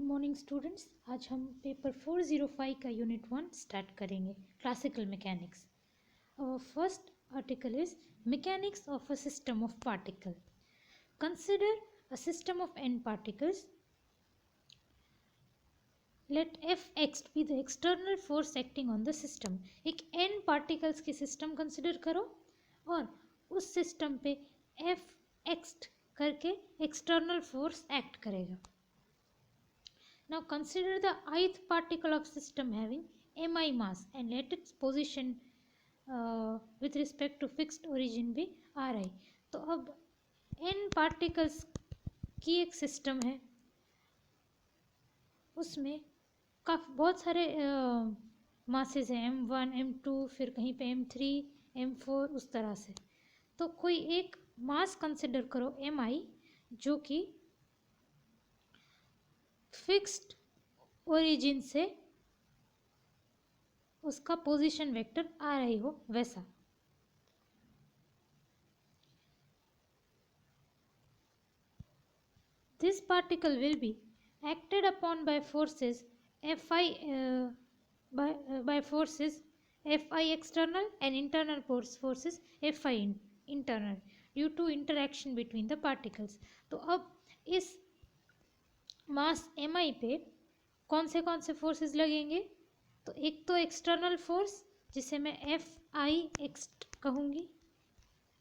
Morning students, आज हम paper 405 का यूनिट 1 स्टार्ट करेंगे, classical mechanics. Our first article is Mechanics of a System of Particle. Consider a system of n particles. Let Fx be the external force acting on the system. एक n particles की system consider करो और उस system पे Fx करके external force act करेगा. Now consider the ith particle of system having mi mass and let its position with respect to fixed origin be ri. तो अब n particles की एक सिस्टम है, उसमें बहुत सारे मासेस हैं, m1 m2 फिर कहीं पे m3 m4 उस तरह से. तो कोई एक मास कंसिडर करो mi जो कि फिक्स्ड ओरिजिन से उसका पोजीशन वेक्टर आ रही हो वैसा. This particle will be acted upon by forces Fi by forces Fi external and internal forces Fi internal due to interaction between the particles. तो अब इस मास mi पे कौन से फोर्सेस लगेंगे? तो एक तो एक्सटर्नल फोर्स जिसे मैं एफ आई एक्स कहूँगी.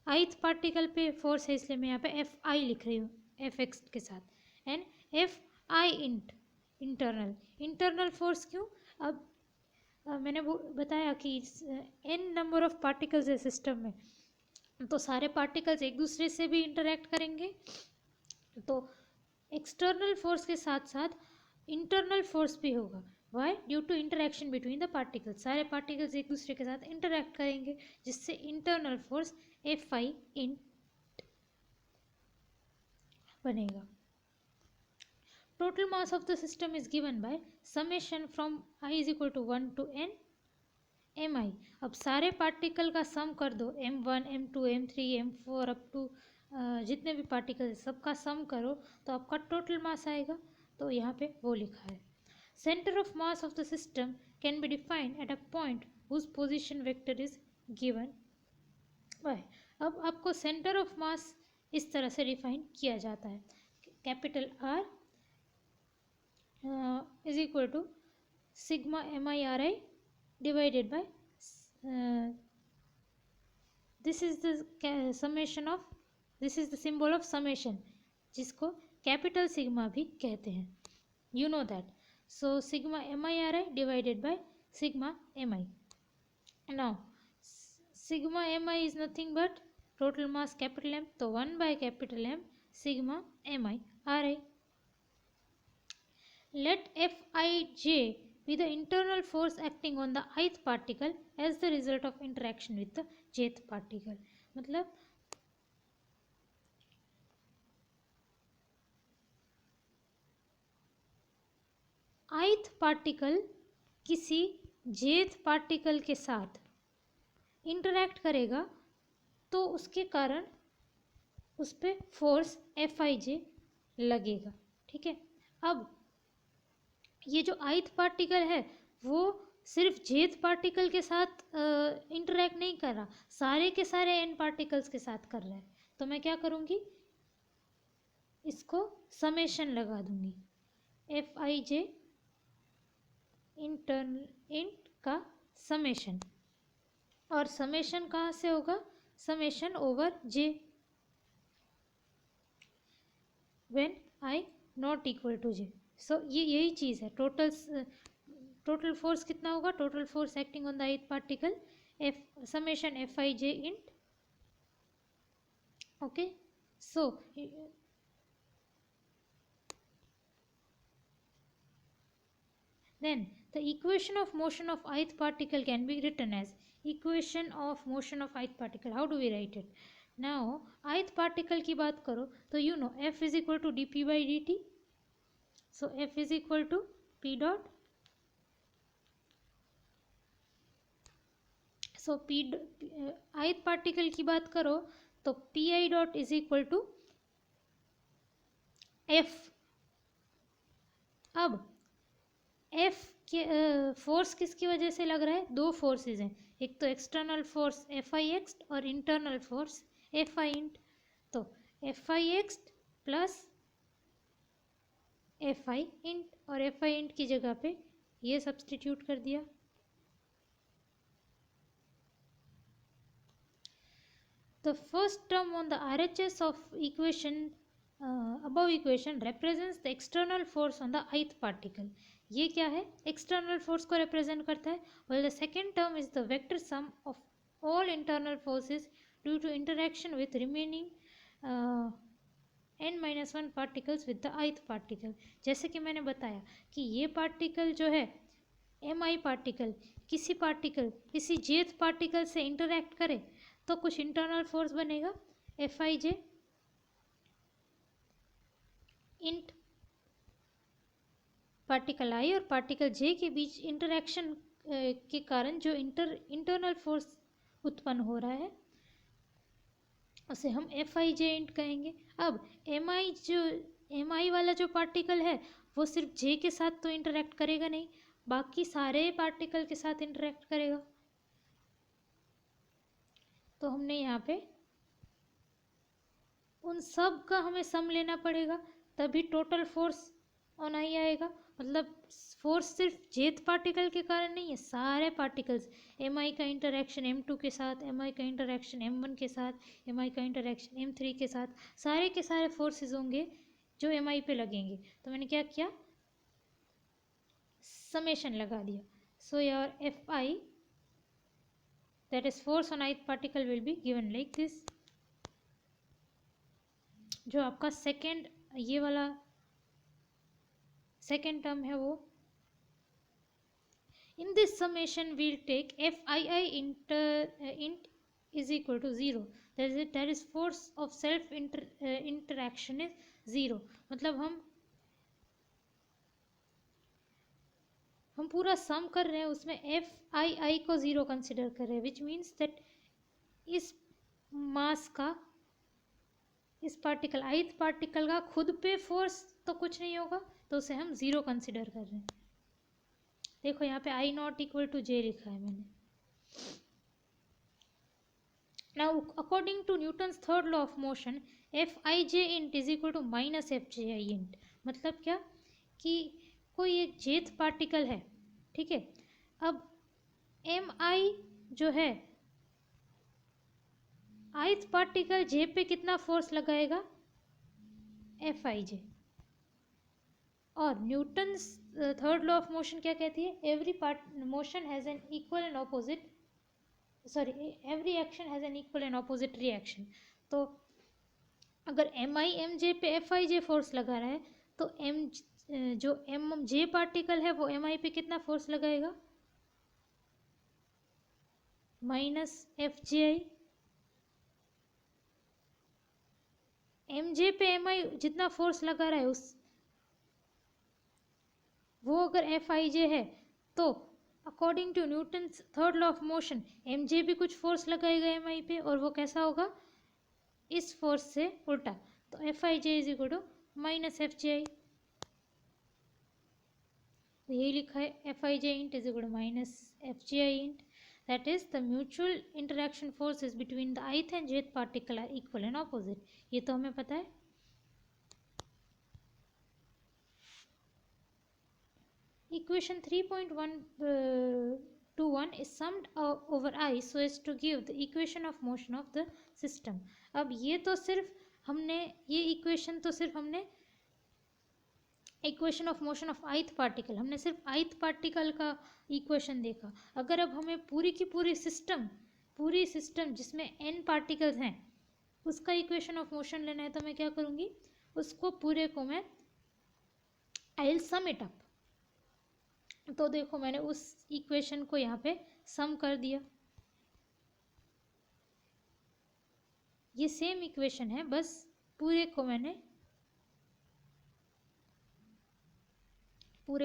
ith पार्टिकल पे फोर्स है इसलिए मैं यहाँ पे एफ आई लिख रही हूँ एफ एक्स के साथ. And F I internal force क्यों? अब मैंने वो बताया कि n नंबर ऑफ पार्टिकल्स है सिस्टम में, तो सारे पार्टिकल्स एक दूसरे से भी इंटरेक्ट करेंगे. तो एक्सटर्नल फोर्स के साथ साथ इंटरनल फोर्स भी होगा. Why? Due to interaction between the particles. सारे पार्टिकल्स एक दूसरे के साथ इंटरेक्ट करेंगे जिससे internal force F I int बनेगा. Total mass of the system is given by summation from I is equal to 1 to n M I. अब सारे पार्टिकल का सम कर दो, m1 m2 m3 m4 up to जितने भी पार्टिकल है सबका सम करो तो आपका टोटल मास आएगा. तो यहाँ पे वो लिखा है. Centre of mass of the system can be defined at a point whose position vector is given by. अब आपको सेंटर ऑफ मास इस तरह से डिफाइन किया जाता है. Capital R is equal to sigma M I R I divided by this is the summation of this is the symbol of summation जिसको capital sigma भी कहते हैं. You know that. So sigma M I R I divided by sigma M I. Now sigma M I is nothing but total mass capital M, तो 1 by capital M sigma M I R I. Let F I J be the internal force acting on the ith particle as the result of interaction with the jth particle. मतलब ith particle किसी jth particle के साथ interact करेगा तो उसके कारण उस पर फोर्स एफ आई जे लगेगा. ठीक है. अब ये जो ith पार्टिकल है वो सिर्फ jth पार्टिकल के साथ इंटरैक्ट नहीं कर रहा, सारे के सारे n पार्टिकल्स के साथ कर रहा है. तो मैं क्या करूँगी, इसको समेशन लगा दूंगी. F I J internal int का समेशन, और समेशन कहाँ से होगा? Summation over J when I not equal to J. So ये यही चीज़ है. टोटल फोर्स कितना होगा? Total force acting on the ith particle F summation F I J int. Okay. So then the equation of motion of ith particle can be written as equation of motion of ith particle. How do we write it? Now ith particle की बात करो तो you know f is equal to dp by dt. So f is equal to p dot. So ith particle की बात करो तो P I dot is equal to F अब F के फोर्स किसकी वजह से लग रहा है? दो फोर्सेस हैं, एक तो external force F I X और internal force F I int. तो F I X plus F I int, और एफ आई इंट की जगह पे ये सब्सटीट्यूट कर दिया। The first term on the RHS of equation above equation represents the external force on the ith particle. ये क्या है? एक्सटर्नल फोर्स को रिप्रेजेंट करता है। while the second term is the vector sum of all internal forces due to interaction with remaining n-1 particles with the ith particle. जैसे कि मैंने बताया कि ये पार्टिकल जो है mi पार्टिकल किसी jth पार्टिकल से इंटरैक्ट करे तो कुछ इंटरनल फोर्स बनेगा F I J int particle I और पार्टिकल जे के बीच इंटरैक्शन के कारण जो इंटरनल फोर्स उत्पन्न हो रहा है उसे हम एफ आई जे इंट कहेंगे। अब एम आई वाला जो पार्टिकल है वो सिर्फ जे के साथ तो इंटरैक्ट करेगा नहीं, बाकी सारे पार्टिकल के साथ इंटरैक्ट करेगा। तो हमने यहाँ पे उन सब का हमें सम लेना पड़ेगा, तभी टोटल फोर्स ऑन आई आएगा। मतलब फोर्स सिर्फ जेथ पार्टिकल के कारण नहीं है, सारे पार्टिकल्स, एम आई का इंटरेक्शन एम टू के साथ, एम आई का इंटरेक्शन एम वन के साथ, एम आई का इंटरेक्शन एम थ्री के साथ, सारे के सारे फोर्सेस होंगे जो एम आई पे लगेंगे। तो मैंने क्या किया? समेशन लगा दिया। So your F I that is force on ith particle will be given like this। जो आपका सेकेंड ये वाला सेकेंड टर्म है वो in this summation we'll take F I I int is equal to 0, that is force of self interaction is 0। मतलब हम पूरा सम कर रहे हैं, उसमें एफ आई आई को 0 कंसिडर कर रहे हैं, विच मीन्स दैट इस मास का, इस पार्टिकल ith पार्टिकल का खुद पे फोर्स तो कुछ नहीं होगा, तो उसे हम 0 कंसिडर कर रहे हैं। देखो यहाँ पे I not equal to J लिखा है मैंने। Now according to Newton's third law of motion F I J int is equal to minus F J I int. मतलब क्या कि कोई एक जेथ पार्टिकल है, ठीक है। अब एम आई जो है ith पार्टिकल जे पे कितना फोर्स लगाएगा? एफ आई जे। और Newton's third law of motion क्या कहती है? Every motion has an equal and opposite, sorry every action has an equal and opposite reaction. तो अगर एम आई एम जे पे एफ आई जे फोर्स लगा रहा है तो जो एम जे पार्टिकल है वो एम आई पे कितना फोर्स लगाएगा? माइनस एफ जे आई। एम जे पे एम आई जितना फोर्स लगा रहा है वो अगर एफ आई जे है तो according to Newton's third law of motion M J भी कुछ फोर्स लगाएगा एम आई पे, और वो कैसा होगा? इस फोर्स से उल्टा। तो F I J is equal to minus F J I. तो यही लिखा है F I J int is equal to minus F J I int. That is the mutual interaction forces between the ith and jth particle are equal and opposite। ये तो हमें पता है। Equation 3.121 is summed over I so as to give the equation of motion of the system। अब ये तो सिर्फ हमने ये इक्वेशन तो सिर्फ हमने equation of motion of ith particle, हमने सिर्फ ith पार्टिकल का इक्वेशन देखा। अगर अब हमें पूरी की पूरी सिस्टम जिसमें n पार्टिकल्स हैं उसका इक्वेशन ऑफ मोशन लेना है तो मैं क्या करूँगी? उसको पूरे को मैं I will sum it up. तो देखो मैंने उस इक्वेशन को यहाँ पे सम कर दिया। ये सेम इक्वेशन है, बस पूरे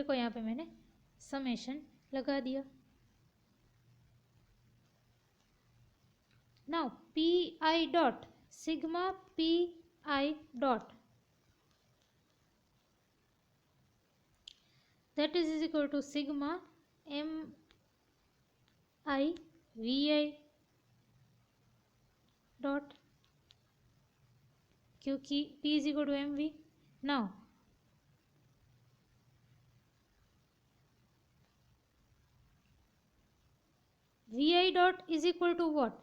को यहाँ पे मैंने समेशन लगा दिया। Now P I dot sigma P I dot that is equal to sigma m I vi dot, क्योंकि P is equal to mv. Now vi dot is equal to what?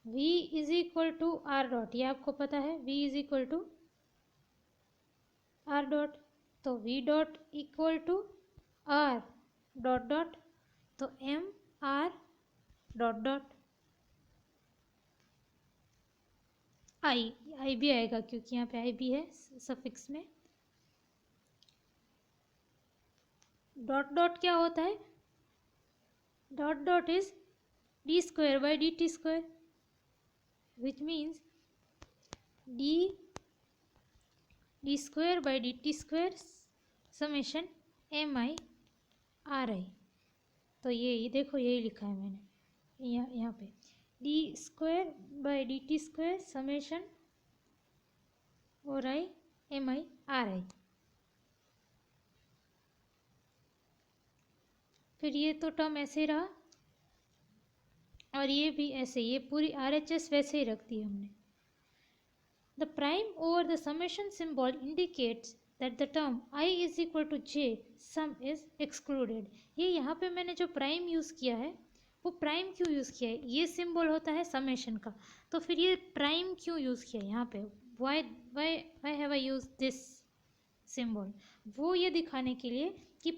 v is equal to r dot, ये आपको पता है v is equal to r dot. तो v dot equal to r dot dot, तो m r dot dot i भी आएगा क्योंकि यहाँ पे i भी है सफिक्स में. डॉट डॉट क्या होता है? Dot dot is D square by D T square, which means D square by D T square summation M I R I. तो ये देखो यही लिखा है मैंने यहाँ पे, D square by D T square summation और आई एम आई आर आई. फिर ये तो टर्म ऐसे रहा और ये भी ऐसे, ये पूरी RHS वैसे ही रख दी हमने. The prime over the summation symbol indicates that the term I is equal to j sum is excluded. ये यहाँ पे मैंने जो प्राइम यूज़ किया है वो प्राइम क्यों यूज़ किया है? ये सिंबल होता है समेशन का, तो फिर ये प्राइम क्यों यूज़ किया है यहाँ पे? Why have I use this symbol? वो ये दिखाने के लिए कि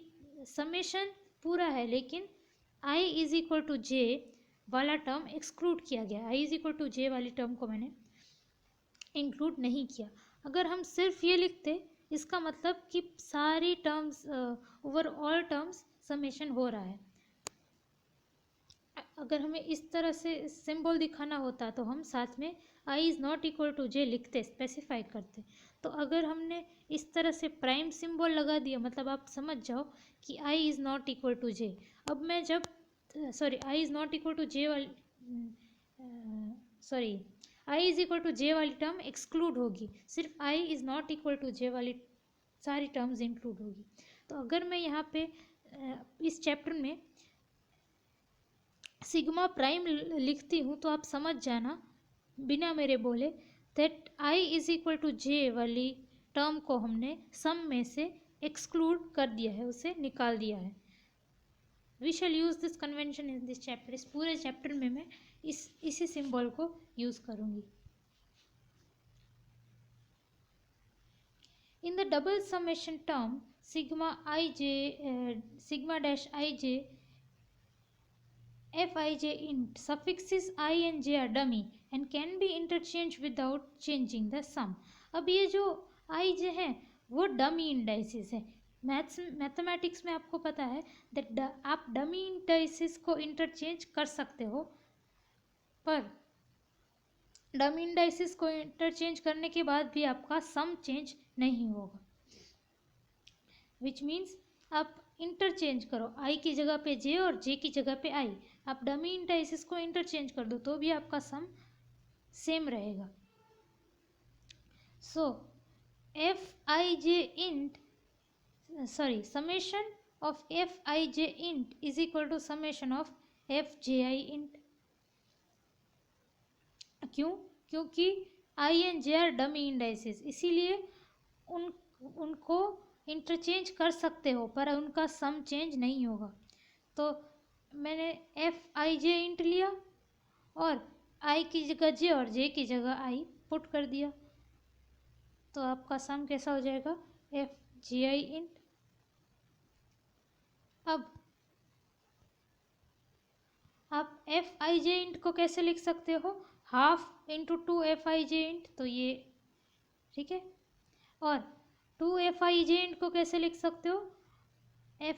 समेशन पूरा है लेकिन I is equal to j वाला टर्म एक्सक्लूड किया गया. I is equal to j वाली टर्म को मैंने इंक्लूड नहीं किया. अगर हम सिर्फ ये लिखते इसका मतलब कि सारी terms over all terms summation हो रहा है. अगर हमें इस तरह से सिंबल दिखाना होता तो हम साथ में I is not equal to j लिखते, स्पेसिफाई करते. तो अगर हमने इस तरह से प्राइम सिंबल लगा दिया मतलब आप समझ जाओ कि I is not equal to j. अब मैं जब I is not equal to j वाली I is equal to j वाली टर्म एक्सक्लूड होगी, सिर्फ I is not equal to j वाली सारी टर्म्स इंक्लूड होगी. तो अगर मैं यहाँ पे इस चैप्टर में सिग्मा प्राइम लिखती हूँ तो आप समझ जाना बिना मेरे बोले that I is equal to j वाली टर्म को हमने सम में से एक्सक्लूड कर दिया है, उसे निकाल दिया है. We shall use this convention in this chapter. इस पूरे चैप्टर में मैं इसी सिंबल को यूज़ करूँगी. In the double summation term sigma dash ij Fij int suffixes I and j are dummy and can be interchanged without changing the sum. अब ये जो I j है वो डमी इंडाइसिस है. मैथमेटिक्स में आपको पता है दैट आप डमी इंडाइसिस को इंटरचेंज कर सकते हो, पर डमी इंडाइसिस को इंटरचेंज करने के बाद भी आपका सम चेंज नहीं होगा. विच मीन्स आप इंटरचेंज करो, I की जगह पे j और j की जगह पे I, आप डमी इंडाइसिस को इंटरचेंज कर दो तो भी आपका सम सेम रहेगा. सो summation of Fij int is equal to summation of Fji int. क्यों? क्योंकि I and j are dummy indices, इसीलिए उनको इंटरचेंज कर सकते हो पर उनका सम चेंज नहीं होगा. तो मैंने Fij इंट लिया और I की जगह j और j की जगह I पुट कर दिया, तो आपका सम कैसा हो जाएगा? Fji int. अब आप Fij इंट को कैसे लिख सकते हो? हाफ इंटू 2Fij इंट, तो ये ठीक है. और 2Fij इंट को कैसे लिख सकते हो?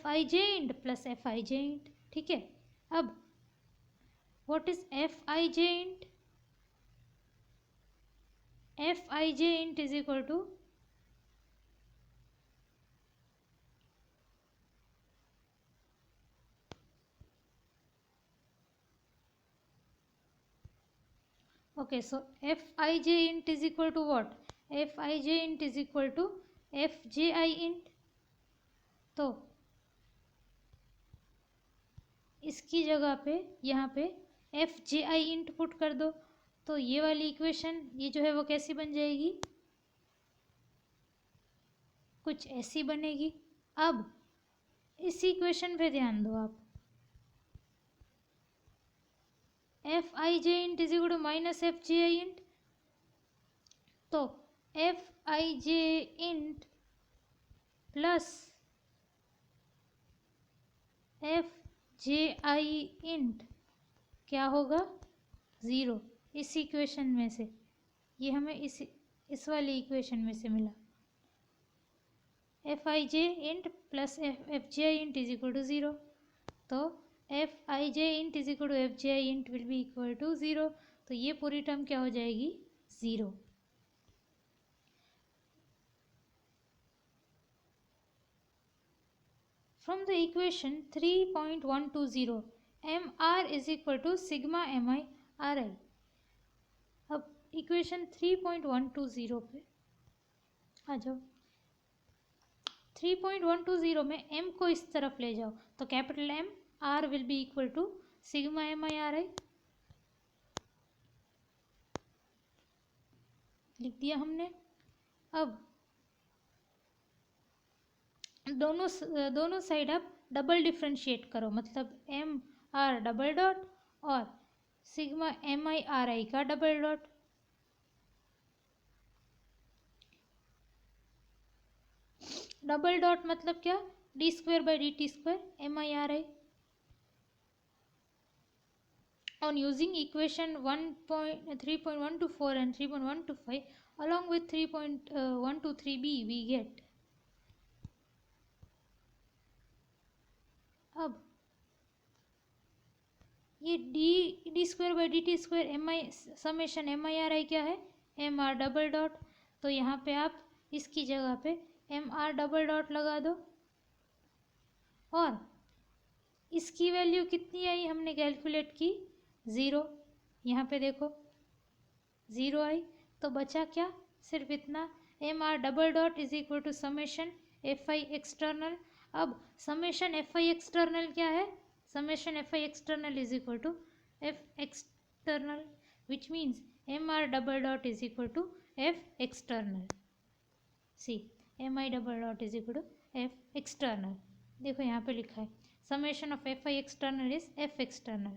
Fij int plus Fij int. ठीक है. अब what is Fij int? Fij int is equal to okay, so Fij int is equal to what? Fij int is equal to Fji int. तो इसकी जगह पे यहाँ पे F J I int put कर दो, तो ये वाली इक्वेशन ये जो है वो कैसी बन जाएगी, कुछ ऐसी बनेगी। अब इस इक्वेशन पे ध्यान दो आप, F I J int is equal to minus F J I int, तो F I J int plus F J I int क्या होगा, ज़ीरो। इस इक्वेशन में से ये हमें इस वाली इक्वेशन में से मिला, F I J int plus F J I int is equal to zero, तो F I J int is equal to F J I int will be equal to zero, तो ये पूरी टर्म क्या हो जाएगी, zero. From the equation 3.120 mr is equal to sigma mi ri। अब equation 3.120 पे आ जाओ। 3.120 में m को इस तरफ ले जाओ, तो capital M r will be equal to sigma mi ri, लिख दिया हमने। अब दोनों साइड आप डबल डिफ्रेंशिएट करो, मतलब एम आर डबल डॉट और sigma M I R I का डबल डॉट। डबल डॉट मतलब क्या, D square by D T square M I R I. On using equation 3.124 and 3.125 along with 3.123b we get, अब ये D square by D T square M I summation M I R I क्या है, M R double dot, तो यहाँ पे आप इसकी जगह पे एम आर डबल डॉट लगा दो, और इसकी वैल्यू कितनी आई हमने कैलकुलेट की, ज़ीरो। यहाँ पे देखो ज़ीरो आई, तो बचा क्या, सिर्फ इतना, M R double dot is equal to summation F I external. अब समेशन एफ आई एक्सटर्नल क्या है, summation F I external is equal to F external, which means M R double dot is equal to F external. C M I double dot is equal to F external, देखो यहाँ पे लिखा है summation of fi external is f external,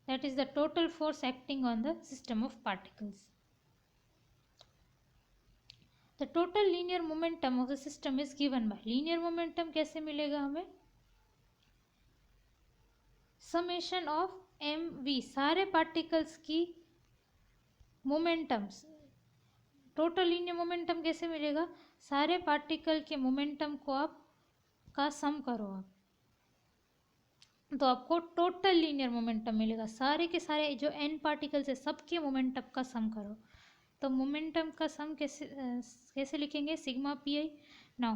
that is the total force acting on the system of particles. The total linear momentum of the system is given by, linear momentum कैसे मिलेगा हमें, summation of mv, सारे particles की momentums, total linear momentum कैसे मिलेगा, सारे particle के momentum को आप का सम करो आप, तो आपको टोटल लीनियर मोमेंटम मिलेगा। सारे के सारे जो n पार्टिकल्स है सबके मोमेंटम का सम करो, तो मोमेंटम का सम कैसे लिखेंगे, sigma P I. Now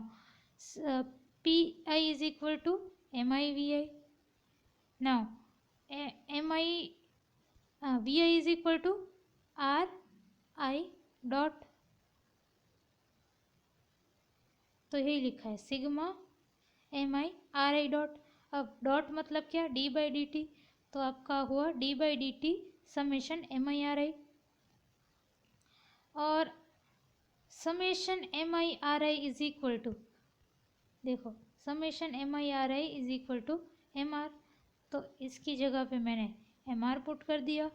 P I is equal to M I V I. Now M I V I is equal to R I dot, तो यही लिखा है sigma M I R I dot. अब dot मतलब क्या, D by D T, तो आपका हुआ D by D T summation M I R I, और summation M I R I is equal to, देखो summation M I R I is equal to M R, तो इसकी जगह पे मैंने एम आर पुट कर दिया।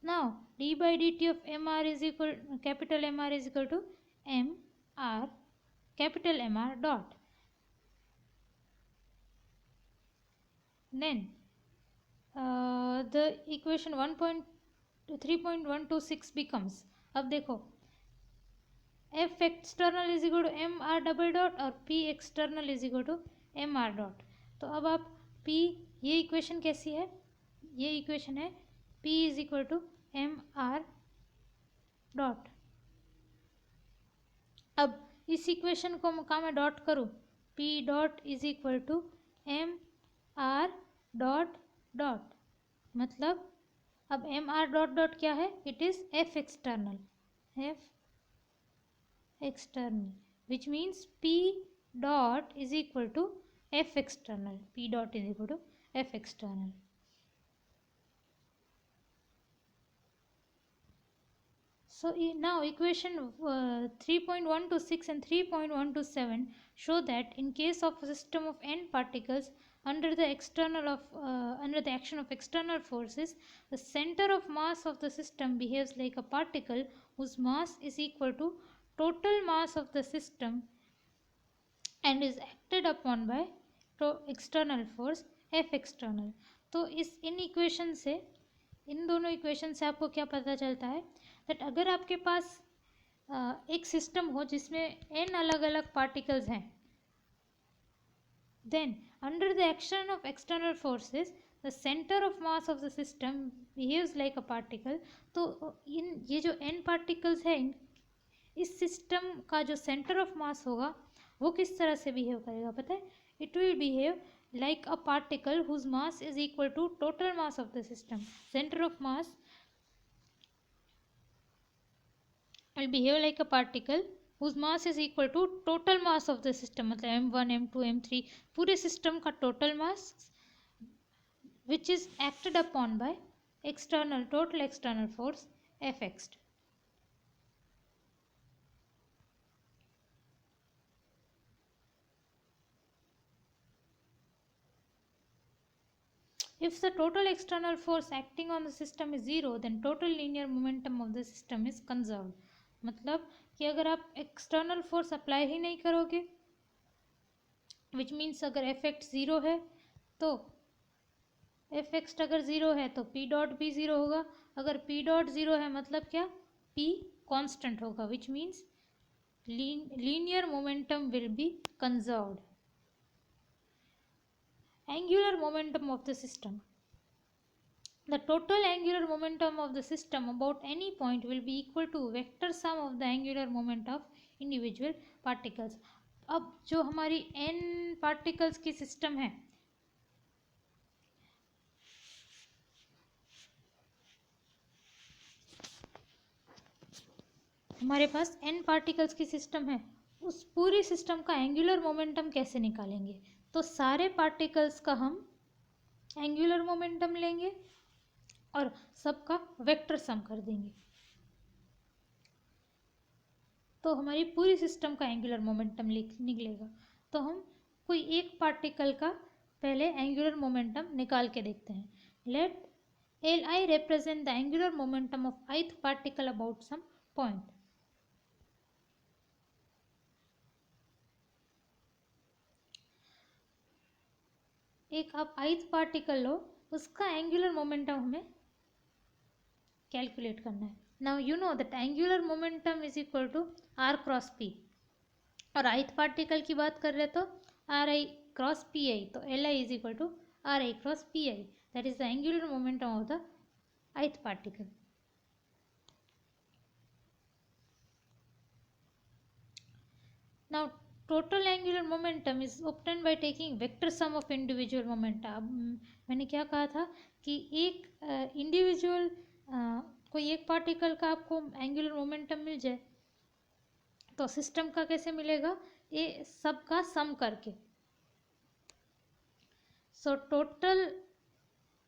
Now D by D T of M R is equal, capital M R is equal to M R capital M R dot, then the equation 3.126 becomes, अब देखो f external is equal to m r double dot और p external is equal to m r dot, तो अब आप p, ये equation कैसी है, ये इक्वेशन है p is equal to m r dot. अब इस इक्वेशन को कहाँ मैं डॉट करूँ, p dot is equal to m r dot dot, मतलब अब एम आर डॉट डॉट क्या है, it is F external, F external which means P dot is equal to F external. P dot is equal to F external. So now equation 3.126 and 3.127 show that in case of a system of n particles under the action of external forces, the center of mass of the system behaves like a particle whose mass is equal to total mass of the system and is acted upon by external force F external. तो in equation से, इन दोनों equation से आपको क्या पता चलता है that अगर आपके पास एक सिस्टम हो जिसमें n अलग अलग पार्टिकल्स हैं, then under the action of external forces the center of mass of the system behaves like a particle. तो ये जो n पार्टिकल्स हैं, इस सिस्टम का जो सेंटर ऑफ मास होगा वो किस तरह से बिहेव करेगा पता है? It will behave like a particle whose mass is equal to total mass of the system. Center of mass will behave like a particle whose mass is equal to total mass of the system. मतलब m1 m2 m3 पूरे system का total mass which is acted upon by total external force Fx. If the total external force acting on the system is 0, then total linear momentum of the system is conserved. मतलब कि अगर आप external force apply ही नहीं करोगे, which means अगर F x zero है तो F x अगर ज़ीरो है तो पी डॉट भी ज़ीरो होगा. अगर पी डॉट ज़ीरो है मतलब क्या? पी कांस्टेंट होगा, which means linear momentum will be conserved. Angular momentum of the system. The total angular momentum of the system about any point will be equal to vector sum of the angular moment of individual particles. अब जो हमारी n particles की system है, हमारे पास n particles की system है, उस पूरी सिस्टम का एंगुलर मोमेंटम कैसे निकालेंगे? तो सारे पार्टिकल्स का हम एंगुलर मोमेंटम लेंगे और सबका वेक्टर सम कर देंगे, तो हमारी पूरी सिस्टम का एंगुलर मोमेंटम निकलेगा. तो हम कोई एक पार्टिकल का पहले एंगुलर मोमेंटम निकाल के देखते हैं. Let L I represent the angular momentum of ith particle about some point. एक आप ith पार्टिकल लो, उसका एंगुलर मोमेंटम हमें कैलकुलेट करना है. Now you know that angular momentum is equal to R cross P, और ith पार्टिकल की बात कर रहे तो R I cross P I, तो L I is equal to R I cross P I. That is the angular momentum of the ith particle. Now total angular momentum is obtained by taking vector sum of individual momenta. अब मैंने क्या कहा था कि एक individual कोई एक particle का आपको एंगुलर मोमेंटम मिल जाए तो सिस्टम का कैसे मिलेगा? ये सब का सम करके. So total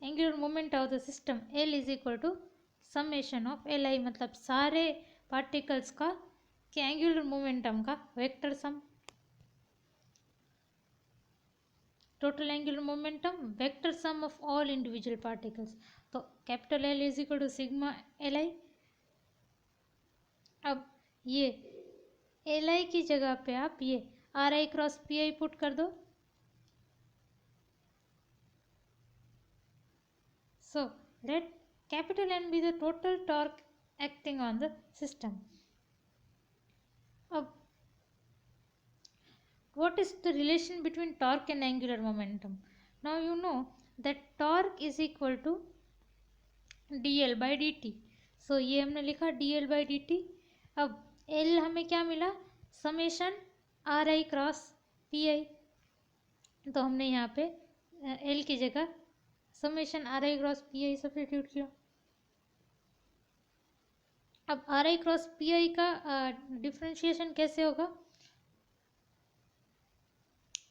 angular momentum of the system L is equal to summation of L I, मतलब सारे पार्टिकल्स का के एंगुलर मोमेंटम का vector sum. Total angular momentum vector sum of all individual particles. तो capital L is equal to sigma L I. अब ये L I की जगह पे आप ये R I cross P I put कर दो. So let capital N be the total torque acting on the system. अब what is the relation between torque and angular momentum? Now you know that torque is equal to dl by dt. So ये हमने लिखा dl by dt. अब L हमें क्या मिला? Summation R I cross P I. तो हमने यहाँ पे L की जगह summation R I cross P I substitute किया. अब R I cross P I का डिफ्रेंशिएशन कैसे होगा?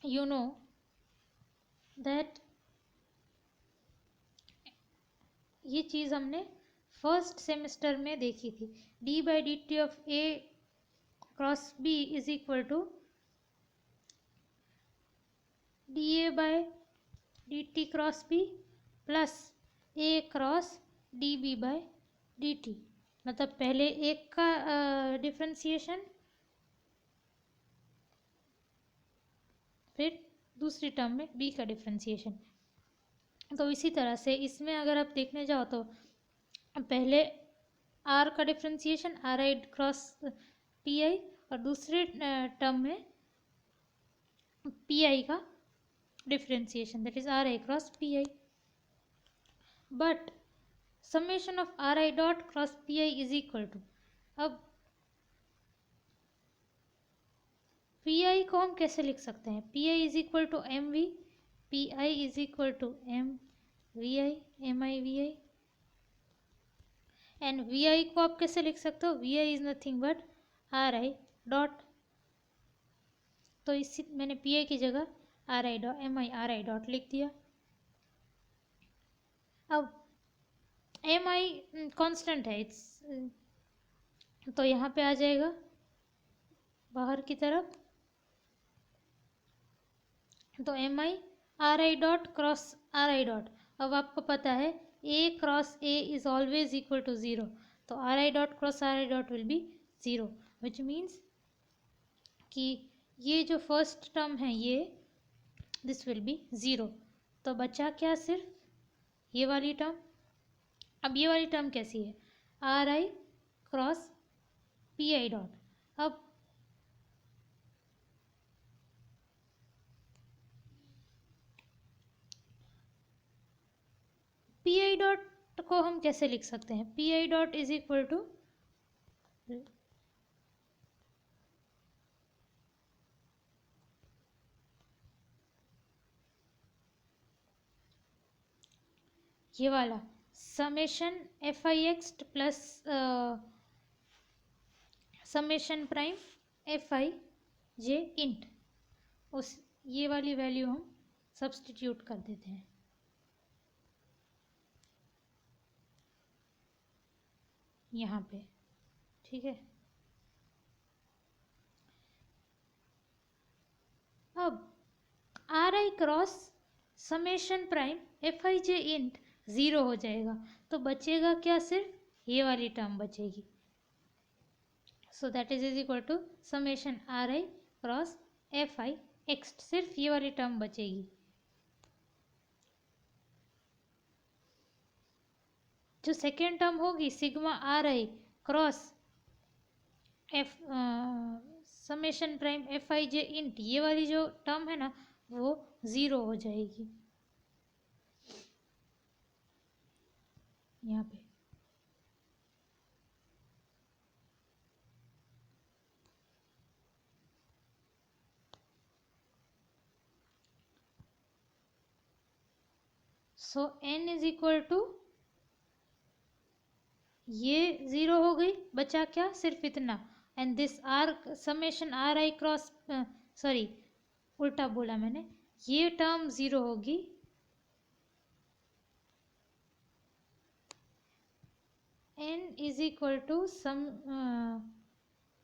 you know that ये चीज़ हमने फर्स्ट सेमेस्टर में देखी थी. D by D T of A cross B is equal to D A by D T cross B plus A cross D B by D T. मतलब पहले एक का differentiation, फिर दूसरी टर्म में बी का डिफ्रेंसिएशन. तो इसी तरह से इसमें अगर आप देखने जाओ तो पहले आर का differentiation R I cross P I और दूसरे टर्म में पी आई का differentiation, that is R I cross P I. But summation of R I dot cross P I is equal to, अब पी आई को हम कैसे लिख सकते हैं? P I is equal to M V, P I is equal to M V I, M I V I. And V I को आप कैसे लिख सकते हो? V I is nothing but R I dot. तो इसी मैंने पी आई की जगह R I dot M I R I dot लिख दिया. अब एम आई कॉन्स्टेंट है, इट्स तो यहाँ पे आ जाएगा बाहर की तरफ. तो M I R I dot cross R I dot. अब आपको पता है A cross A is always equal to zero, तो R I dot cross R I dot will be zero, which means कि ये जो फर्स्ट टर्म है ये दिस विल बी ज़ीरो. तो बचा क्या? सिर्फ ये वाली टर्म. अब ये वाली टर्म कैसी है? R I cross P I dot. अब पी आई डॉट को हम कैसे लिख सकते हैं? P I dot is equal to ये वाला summation F I X plus summation prime F I J int. उस ये वाली वैल्यू हम सब्स्टिट्यूट कर देते हैं. यहाँ पे ठीक है. अब R I cross summation prime F I J int zero हो जाएगा, तो बचेगा क्या? सिर्फ ये वाली टर्म बचेगी. So that is equal to summation R I cross F I X. सिर्फ ये वाली टर्म बचेगी. जो सेकेंड टर्म होगी sigma R I cross F summation prime F I J int, ये वाली जो टर्म है ना वो ज़ीरो हो जाएगी यहाँ पे. So N is equal to, ये ज़ीरो हो गई, बचा क्या? सिर्फ इतना. And this R summation R I cross sorry उल्टा बोला मैंने, ये टर्म ज़ीरो होगी n is equal to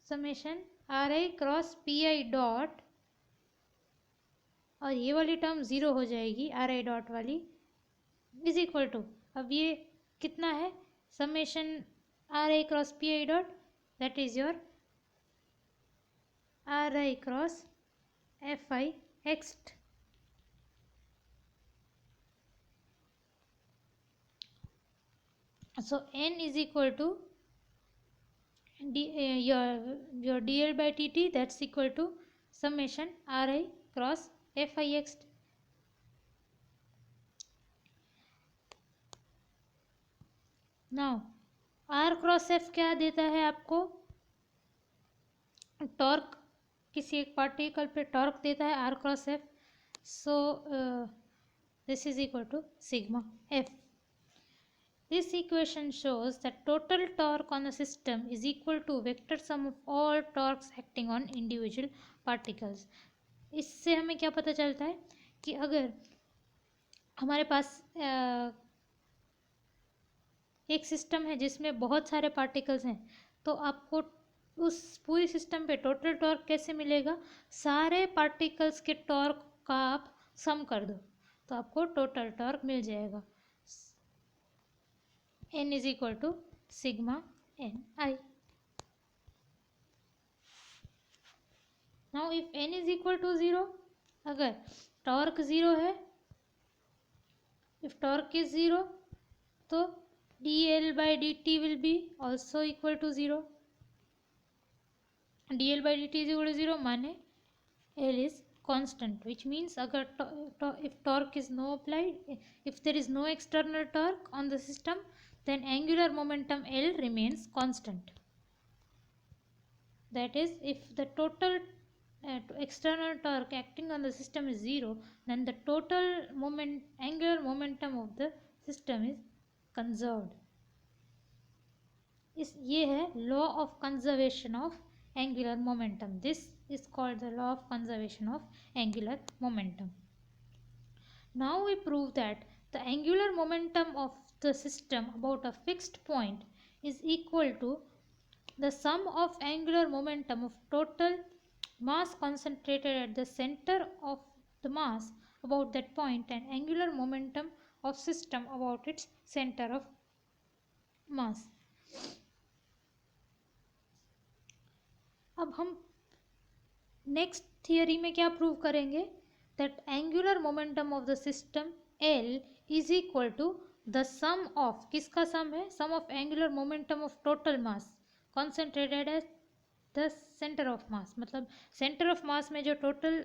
summation R I cross P I dot, और ये वाली टर्म ज़ीरो हो जाएगी आर आई डॉट वाली, इज इक्वल टू, अब ये कितना है? Summation R I cross P I dot, that is your are I cross F I x. So n is equal to your dl by dt, that's equal to summation ri cross fix. Now r cross f क्या देता है आपको? Torque, किसी एक particle पे torque देता है r cross f. So this is equal to sigma f. This equation shows that total torque on a system is equal to vector sum of all torques acting on individual particles. इससे हमें क्या पता चलता है कि अगर हमारे पास एक सिस्टम है जिसमें बहुत सारे पार्टिकल्स हैं, तो आपको उस पूरी सिस्टम पे टोटल टॉर्क कैसे मिलेगा? सारे पार्टिकल्स के टॉर्क का आप सम कर दो तो आपको टोटल टॉर्क मिल जाएगा। n is equal to sigma N I. Now if n is equal to 0, अगर टॉर्क 0 है, इफ टॉर्क इज 0, तो dl/dt will be also equal to 0. dl/dt is equal to 0 माने L is constant, which means अगर if torque is no applied, if there is no external torque on the system, then angular momentum L remains constant. That is, if the total external torque acting on the system is 0, then the total angular momentum of the system is conserved. ये है law of conservation of angular momentum. This is called the law of conservation of angular momentum. Now we prove that the angular momentum of the system about a fixed point is equal to the sum of angular momentum of total mass concentrated at the center of the mass about that point and angular momentum of system about its center of mass. अब हम next theory में क्या prove करेंगे? That angular momentum of the system L is equal to the sum of, किसका sum है? Sum of angular momentum of total mass concentrated at the centre of mass. मतलब centre of मास में जो total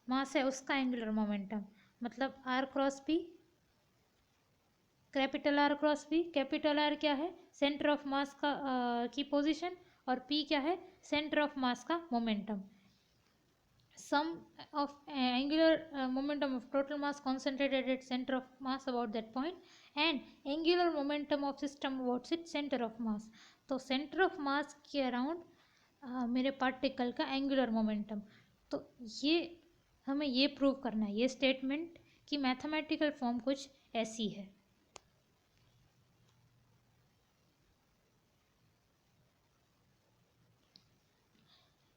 mass है उसका angular momentum, मतलब R cross P, capital R cross P. Capital R क्या है? सेंटर ऑफ मास का की पोजीशन, और P क्या है? सेंटर ऑफ मास का momentum. Sum of angular momentum of total mass concentrated at centre of mass about that point and angular momentum of system about it centre of mass. तो centre of मास के around मेरे particle का angular momentum. तो ये हमें ये prove करना है, ये स्टेटमेंट की मैथमेटिकल फॉर्म कुछ ऐसी है.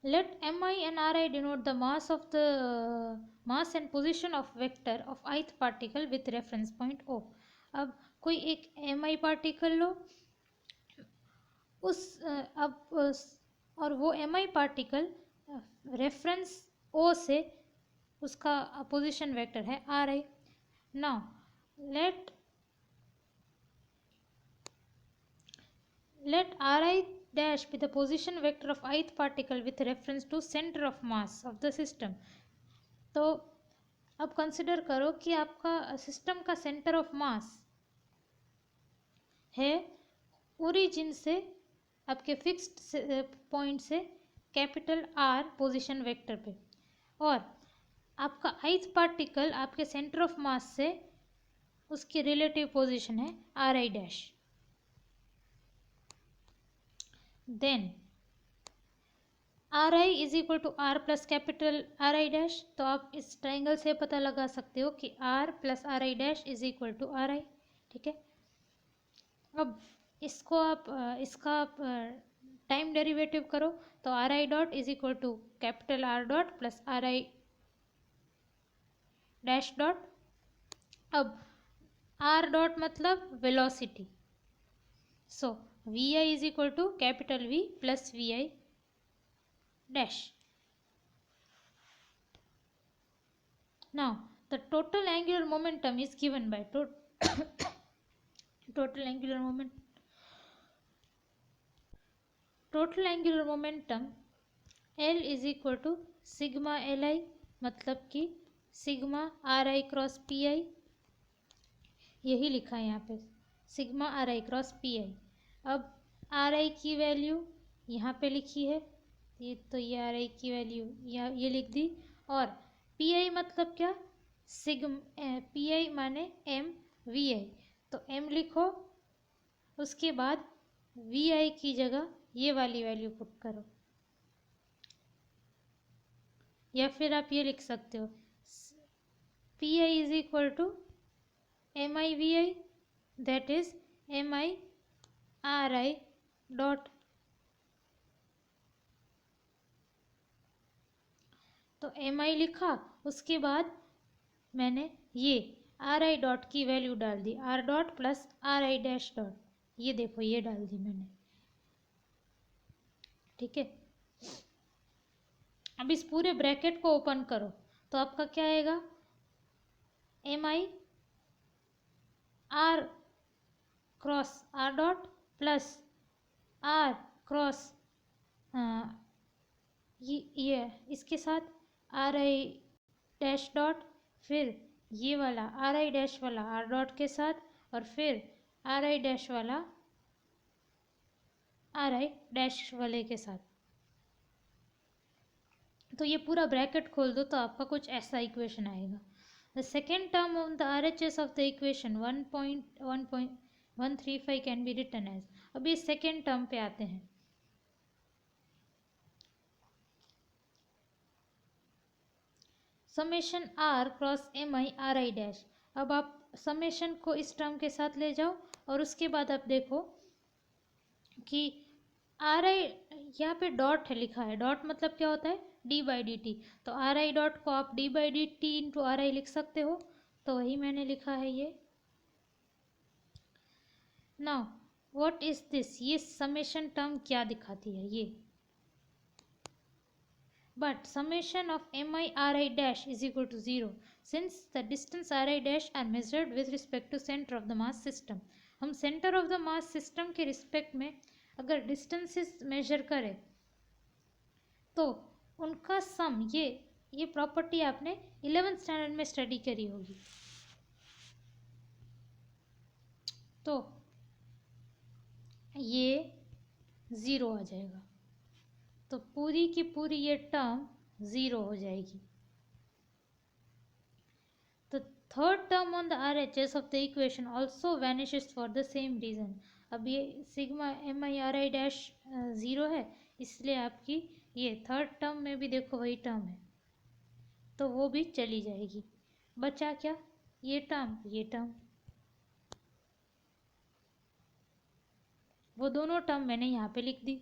Let mi and ri denote the mass of the mass and position of vector of ith particle with reference point O. अब कोई एक mi पार्टिकल लो, और वो mi पार्टिकल रेफरेंस O से उसका पोजीशन वेक्टर है ri. Now let ri dash be the position vector of ith particle with reference to center of mass of the system. तो अब कंसिडर करो कि आपका सिस्टम का सेंटर ऑफ मास है ओरिजिन से आपके फिक्स्ड पॉइंट से कैपिटल R पोजीशन वेक्टर पे, और आपका ith पार्टिकल आपके सेंटर ऑफ मास से उसकी रिलेटिव पोजीशन है ri dash. Then ri is equal to R plus capital ri dash. तो आप इस ट्राइंगल से पता लगा सकते हो कि R plus ri dash is equal to ri. ठीक है. अब इसको आप इसका टाइम डेरिवेटिव करो तो ri dot is equal to capital R dot plus ri dash dot. अब R डॉट मतलब velocity, so vi is equal to capital V plus vi dash. Now the total angular momentum is given by total angular momentum L is equal to sigma Li, मतलब कि sigma ri cross pi, यही लिखा है यहाँ पे sigma ri cross pi. अब ri की value यहाँ पे लिखी है, ये तो ये ri की वैल्यू ये लिख दी. और pi मतलब क्या? pi माने m vi, तो m लिखो, उसके बाद vi की जगह ये वाली वैल्यू पुट करो. या फिर आप ये लिख सकते हो P I is equal to M I V I, that is M I R I dot. तो एम आई लिखा, उसके बाद मैंने ये आर आई डॉट की वैल्यू डाल दी, R dot plus R I dash dot, ये देखो ये डाल दी मैंने, ठीक है। अब इस पूरे ब्रैकेट को ओपन करो तो आपका क्या आएगा, M I R cross R dot plus R cross ये इसके साथ आर आई डैश डॉट, फिर ये वाला आर आई डैश वाला आर डॉट के साथ, और फिर आर आई डैश वाला आर आई डैश वाले के साथ। तो ये पूरा ब्रैकेट खोल दो तो आपका कुछ ऐसा इक्वेशन आएगा। The second term of the R H S of the equation 1.135 can be written as. अभी सेकेंड टर्म पे आते हैं। Summation R cross M I R I dash. अब आप समेशन को इस टर्म के साथ ले जाओ और उसके बाद आप देखो कि आर आई यहाँ पे डॉट है लिखा है, डॉट मतलब क्या होता है, डी बाई डी टी। तो आर आई डॉट को आप D by D T into are आई लिख सकते हो, तो वही मैंने लिखा है ये। नाउ व्हाट इज दिस, ये समेशन टर्म क्या दिखाती है ये, but summation of mi ri dash is equal to 0 since the distance ri dash are measured with respect to center of the mass system। हम center of the mass system के respect में अगर distances major करें तो उनका सम, ये property आपने 11th standard में स्टडी करी होगी। तो ये 0 आ जाएगा, तो पूरी की पूरी ये टर्म 0 हो जाएगी। तो third term on the R H S of the equation also vanishes for the same reason. अब ये sigma M I R I dash 0 है, इसलिए आपकी ये थर्ड टर्म में भी देखो वही टर्म है, तो वो भी चली जाएगी। बचा क्या, ये टर्म, ये टर्म, वो दोनों टर्म मैंने यहाँ पे लिख दी।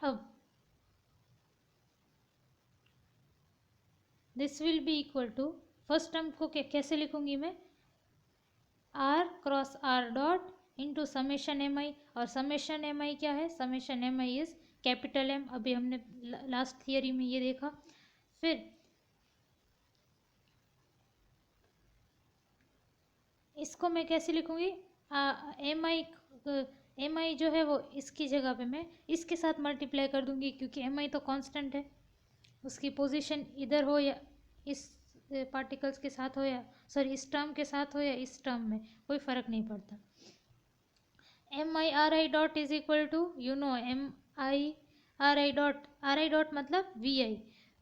अब this will be equal to, first term को कैसे लिखूंगी मैं, R cross R dot into summation M I, और समेशन एम आई क्या है, summation M I is capital M, अभी हमने लास्ट थियरी में ये देखा। फिर इसको मैं कैसे लिखूंगी, एम आई जो है वो इसकी जगह पे मैं इसके साथ मल्टीप्लाई कर दूंगी, क्योंकि एम आई तो कांस्टेंट है, उसकी पोजीशन इधर हो या इस पार्टिकल्स के साथ हो, या सॉरी इस टर्म के साथ हो या इस टर्म में, कोई फ़र्क नहीं पड़ता। M I R I dot is equal to, you know, M I R I dot मतलब वी आई,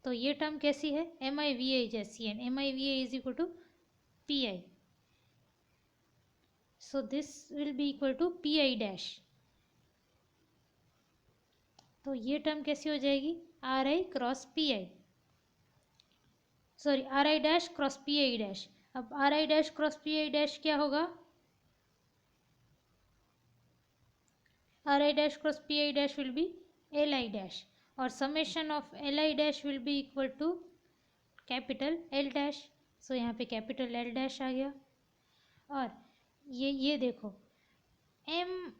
तो ये टर्म कैसी है, एम आई वी आई जैसी है, M I V I is equal to P I, so this will be equal to P I dash. तो ये term कैसी हो जाएगी, R I cross P I, sorry R I dash cross P I dash. अब R I dash cross P I dash क्या होगा, R I dash cross P I dash will be L I dash, और summation of L I dash will be equal to capital L dash, so यहाँ पे capital L dash आ गया। और ये देखो M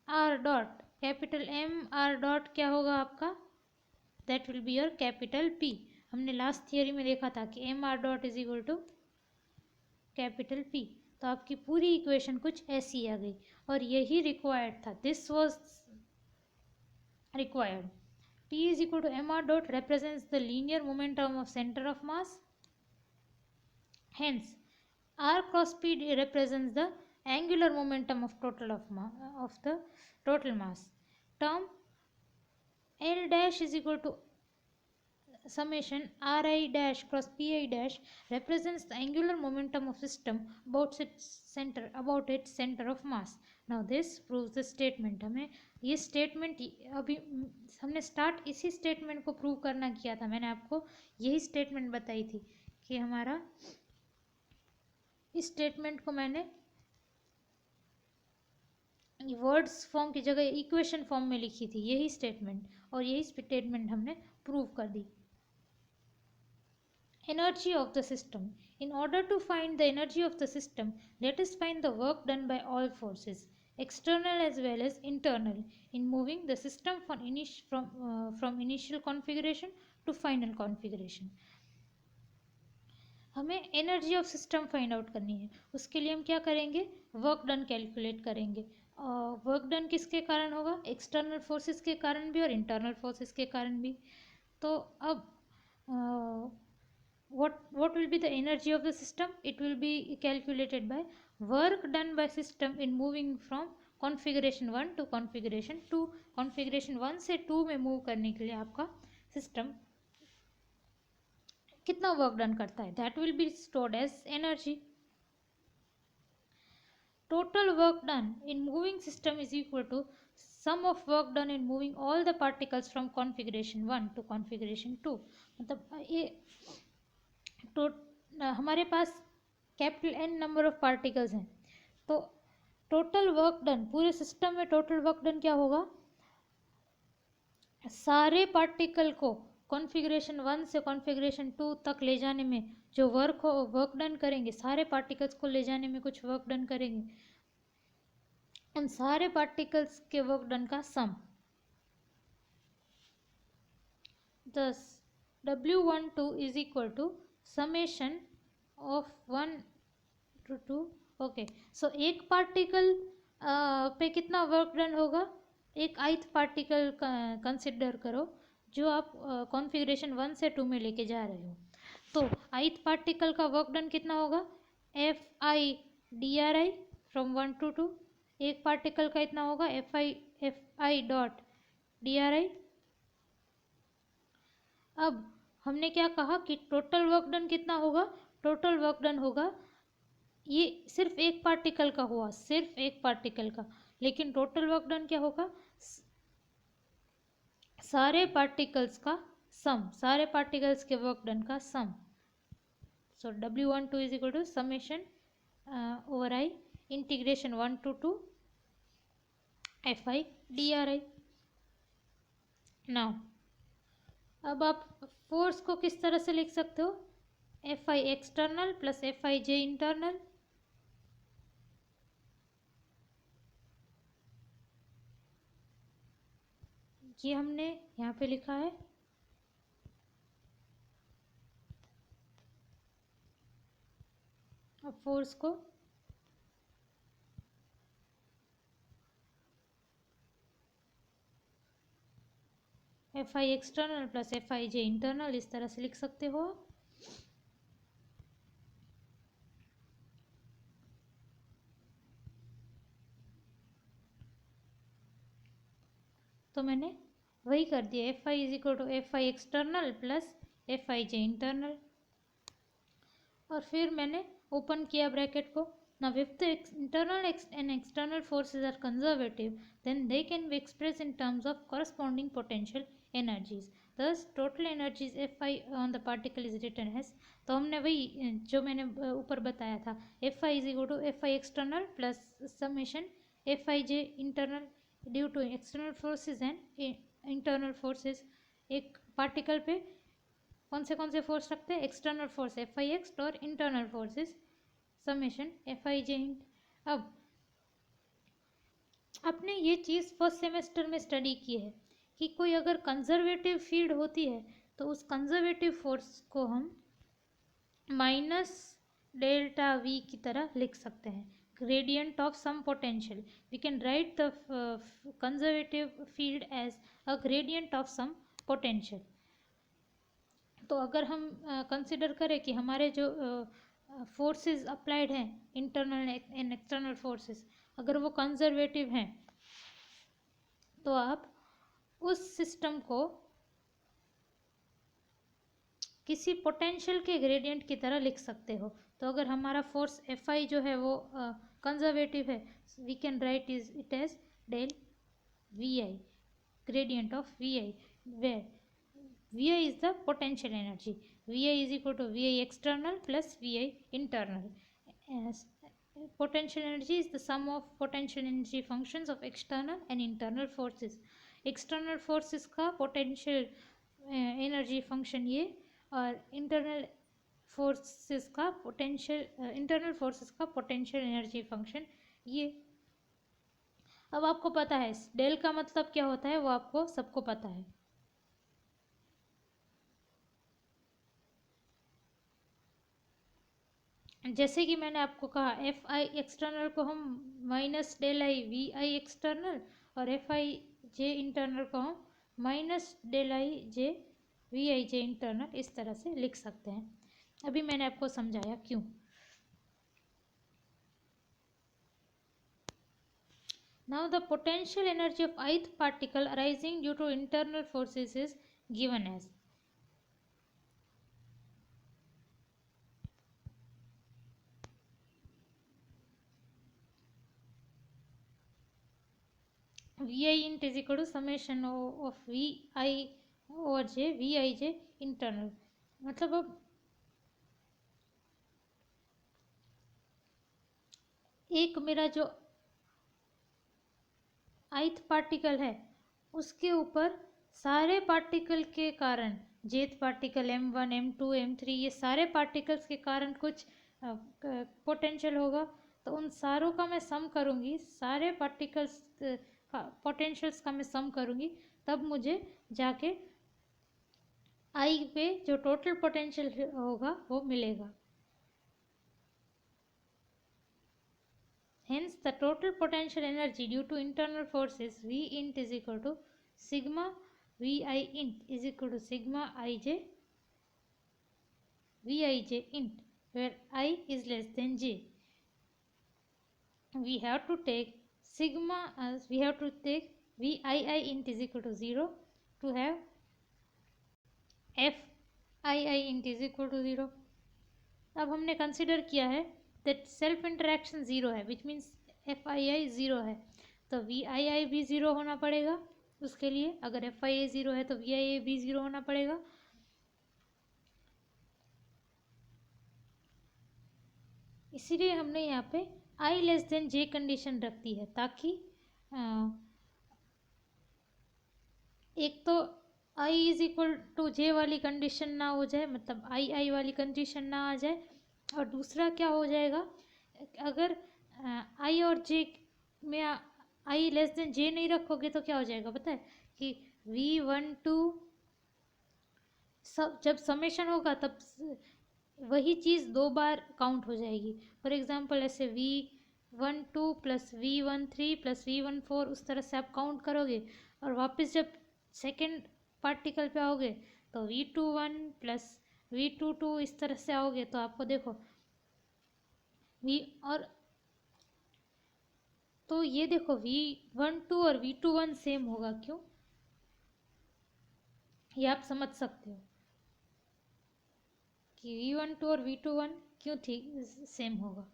R dot, capital M R dot क्या होगा आपका, that will be your capital P. हमने लास्ट थियरी में देखा था कि M R dot is equal to capital P, तो आपकी पूरी इक्वेशन कुछ ऐसी आ गई, और यही रिक्वायर्ड था, this was required. P is equal to mr dot represents the linear momentum of center of mass, hence r cross p represents the angular momentum of the total mass. Term L dash is equal to summation ri dash cross pi dash represents the angular momentum of system about its center of mass. Now this proves the statement. हमें ये statement अभी हमने start इसी statement को prove करना किया था. मैंने आपको यही statement बताई थी कि हमारा इस statement को मैंने वर्ड्स फॉर्म की जगह इक्वेशन फॉर्म में लिखी थी, यही स्टेटमेंट, और यही स्टेटमेंट हमने प्रूव कर दी. Energy of the system. In order to find the energy of the system, let us find the work done by all forces, external as well as internal, in moving the system from initial configuration to final configuration. हमें energy of system find out करनी है. उसके लिए हम क्या करेंगे? Work done calculate करेंगे. Work done किसके कारण होगा? एक्सटर्नल फोर्सेस के कारण भी और इंटरनल फोर्सेस के कारण भी. तो अब what will be the energy of the system? It will be calculated by work done by system in moving from configuration 1 to configuration 2. configuration 1 से 2 में मूव करने के लिए आपका सिस्टम कितना वर्क डन करता है, that will be stored as energy. Total work done in moving system is equal to sum of work done in moving all the particles from configuration 1 to configuration 2. मतलब ये हमारे पास capital N number of particles हैं, तो total work done पूरे system में total work done क्या होगा? सारे पार्टिकल को कॉन्फ़िगरेशन 1 से कॉन्फ़िगरेशन 2 तक ले जाने में जो वर्क डन करेंगे, सारे पार्टिकल्स को ले जाने में कुछ वर्क डन करेंगे, उन सारे पार्टिकल्स के वर्क डन का सम. thus W12 is equal to summation of 1 to 2. Okay, सो एक पार्टिकल पे कितना वर्क डन होगा? एक ith पार्टिकल कंसिडर करो जो आप कॉन्फ़िगरेशन 1 से 2 में लेके जा रहे हो. तो ith पार्टिकल का वर्क डन कितना होगा? Fi dri from 1 to 2. एक पार्टिकल का इतना होगा Fi डॉट dri. अब हमने क्या कहा कि टोटल वर्क डन कितना होगा? टोटल वर्क डन होगा, ये सिर्फ एक पार्टिकल का हुआ, सिर्फ एक पार्टिकल का, लेकिन टोटल वर्क डन क्या होगा? सारे पार्टिकल्स का सम, सारे पार्टिकल्स के वर्क डन का sum. So W12 is equal to summation over I integration 1 to 2 Fi dri. Now अब आप फोर्स को किस तरह से लिख सकते हो? Fi external plus Fij internal. ये हमने यहाँ पे लिखा है. अब फोर्स को Fi external plus Fij internal इस तरह से लिख सकते हो. तो मैंने वही कर दिया. Fi is equal to Fi external plus Fij internal, और फिर मैंने ओपन किया ब्रैकेट को. Now if the internal and external forces are conservative, then they can be expressed in terms of corresponding potential energies. Thus total energies Fi on the particle is written as, तो हमने वही जो मैंने ऊपर बताया था, Fi is equal to Fi external plus summation Fij internal due to external forces and internal forces. एक particle पे कौन से फोर्स रखते हैं? एक्सटर्नल फोर्स Fix और इंटरनल फोर्सेस समेशन Fij. अब आपने ये चीज़ फर्स्ट सेमेस्टर में स्टडी की है कि कोई अगर कंजर्वेटिव फील्ड होती है तो उस कंजर्वेटिव फोर्स को हम माइनस डेल्टा वी की तरह लिख सकते हैं, gradient of some potential. We can write the conservative field as a gradient of some potential. तो अगर हम कंसिडर करें कि हमारे जो फोर्सेस अप्लाइड हैं, इंटरनल एंड एक्सटर्नल फोर्सेस, अगर वो कंजर्वेटिव हैं, तो आप उस सिस्टम को किसी पोटेंशियल के ग्रेडियंट की तरह लिख सकते हो। तो अगर हमारा फोर्स एफ आई जो है वो कंजर्वेटिव है, we can write it as del V I, gradient of Vi, where Vi is the potential energy. Vi is equal to Vi external plus Vi internal. As potential energy is the sum of potential energy functions of external and internal forces. External forces का potential energy function ये, और internal forces का potential internal forces का potential energy function ये। अब आपको पता है डेल का मतलब क्या होता है, वो आपको सबको पता है। जैसे कि मैंने आपको कहा एफ आई एक्सटर्नल को हम minus del I V I external, और एफ आई जे इंटरनल को हम minus del I J V I J internal इस तरह से लिख सकते हैं। अभी मैंने आपको समझाया क्यों। Now the potential energy of ith particle arising due to internal forces is given as Vi int is equal to summation of Vi over j Vij internal। मतलब अब एक मेरा जो ith पार्टिकल है उसके ऊपर सारे पार्टिकल के कारण, jth particle m1 m2 m3 ये सारे पार्टिकल्स के कारण कुछ पोटेंशियल होगा। तो उन सारों का मैं सम करूँगी, सारे पार्टिकल्स पोटेंशियल्स का मैं सम करूँगी, तब मुझे जाके आई पे जो टोटल पोटेंशियल होगा वो मिलेगा। Hence the total potential energy due to internal forces V int is equal to sigma Vi int is equal to sigma ij Vij int, where I is less than j. We have to take sigma as we have to take Vii int is equal to 0 to have Fii int is equal to 0. अब हमने consider किया है that self interaction zero है, which means Fii zero है, तो Vii भी zero होना पड़ेगा उसके लिए। अगर Fii ज़ीरो है तो Vii भी ज़ीरो होना पड़ेगा। इसीलिए हमने यहाँ पे I less than J condition रख दी है, ताकि एक तो I is equal to J वाली कंडीशन ना हो जाए, मतलब I वाली कंडीशन ना आ जाए। और दूसरा क्या हो जाएगा, अगर I और J में I लेस देन J नहीं रखोगे तो क्या हो जाएगा पता है, कि V12 सब जब समेशन होगा तब वही चीज़ दो बार काउंट हो जाएगी। फॉर एग्जांपल ऐसे V12 plus V13 plus V14 उस तरह से आप काउंट करोगे, और वापस जब सेकेंड पार्टिकल पे आओगे तो V21 प्लस V22 इस तरह से आओगे, तो आपको देखो और तो ये देखो V12 और V21 सेम होगा। क्यों, ये आप समझ सकते हो कि V12 और V21 क्यों ठीक सेम होगा।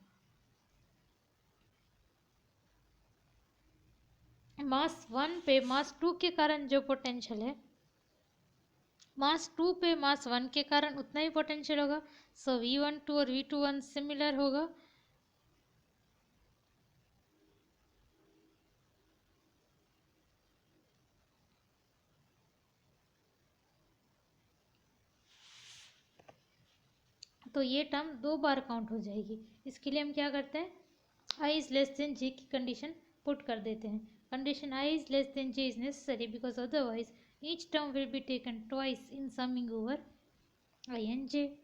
मास 1 पे मास 2 के कारण जो पोटेंशियल है, मास 2 पे मास 1 के कारण उतना ही पोटेंशियल होगा। सो V12 और V21 सिमिलर होगा। तो ये टर्म दो बार काउंट हो जाएगी। इसके लिए हम क्या करते हैं, I is less than J की कंडीशन पुट कर देते हैं। Condition I is less than J is necessary because otherwise each term will be taken twice in summing over I and J.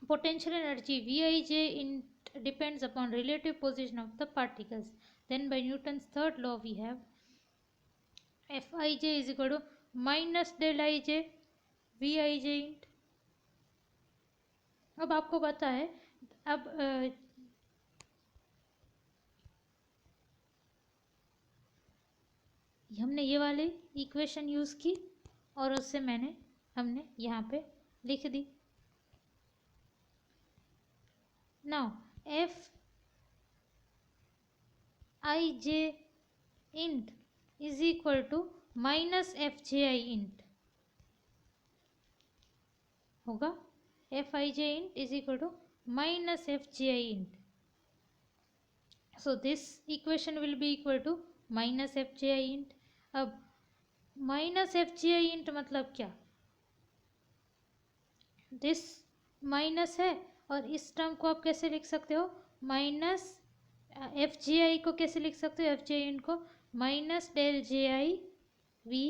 Potential energy Vij depends upon relative position of the particles. Then by Newton's third law we have Fij is equal to minus del Ij Vij int। अब आपको पता है, अब हमने ये वाली equation use की और उससे मैंने हमने यहाँ पे लिख दी। Now F I J int is equal to minus F J I int होगा। F I J int is equal to minus F J I int. So this equation will be equal to minus F J I int. अब minus F J I int मतलब क्या, this minus है और इस term को आप कैसे लिख सकते हो, माइनस एफ जे आई को कैसे लिख सकते हो, एफ जे आई इंट को minus del J I V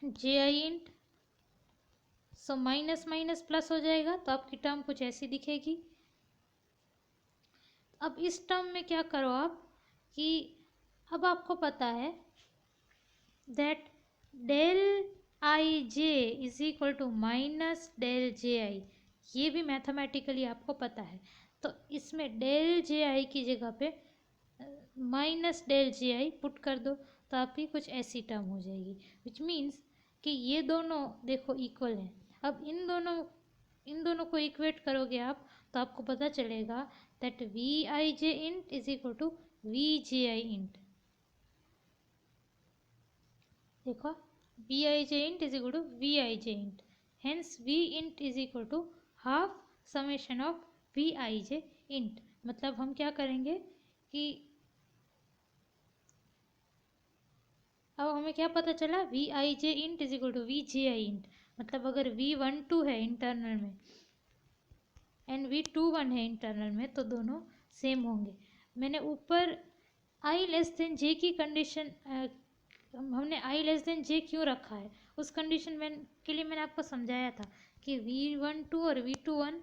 J I int. So minus minus plus हो जाएगा तो आपकी टर्म कुछ ऐसी दिखेगी। अब इस टर्म में क्या करो आप कि अब आपको पता है that del I J is equal to minus del J I, ये भी मैथमेटिकली आपको पता है। तो इसमें डेल जे आई की जगह पे minus del J I put कर दो तो आपकी कुछ ऐसी टर्म हो जाएगी, विच मीन्स कि ये दोनों देखो इक्वल हैं। अब इन दोनों को इक्वेट करोगे आप तो आपको पता चलेगा that V I J int is equal to V J I int. देखो V I J int is equal to V I J int, hence V int is equal to half summation of V I J int. मतलब हम क्या करेंगे कि अब हमें क्या पता चला, V I J int is equal to V J I int. मतलब अगर V12 है इंटरनल में एंड V21 है इंटरनल में तो दोनों सेम होंगे। मैंने ऊपर I लेस देन जे की कंडीशन हमने I लेस देन जे क्यों रखा है, उस कंडीशन में के लिए मैंने आपको समझाया था कि V12 और V21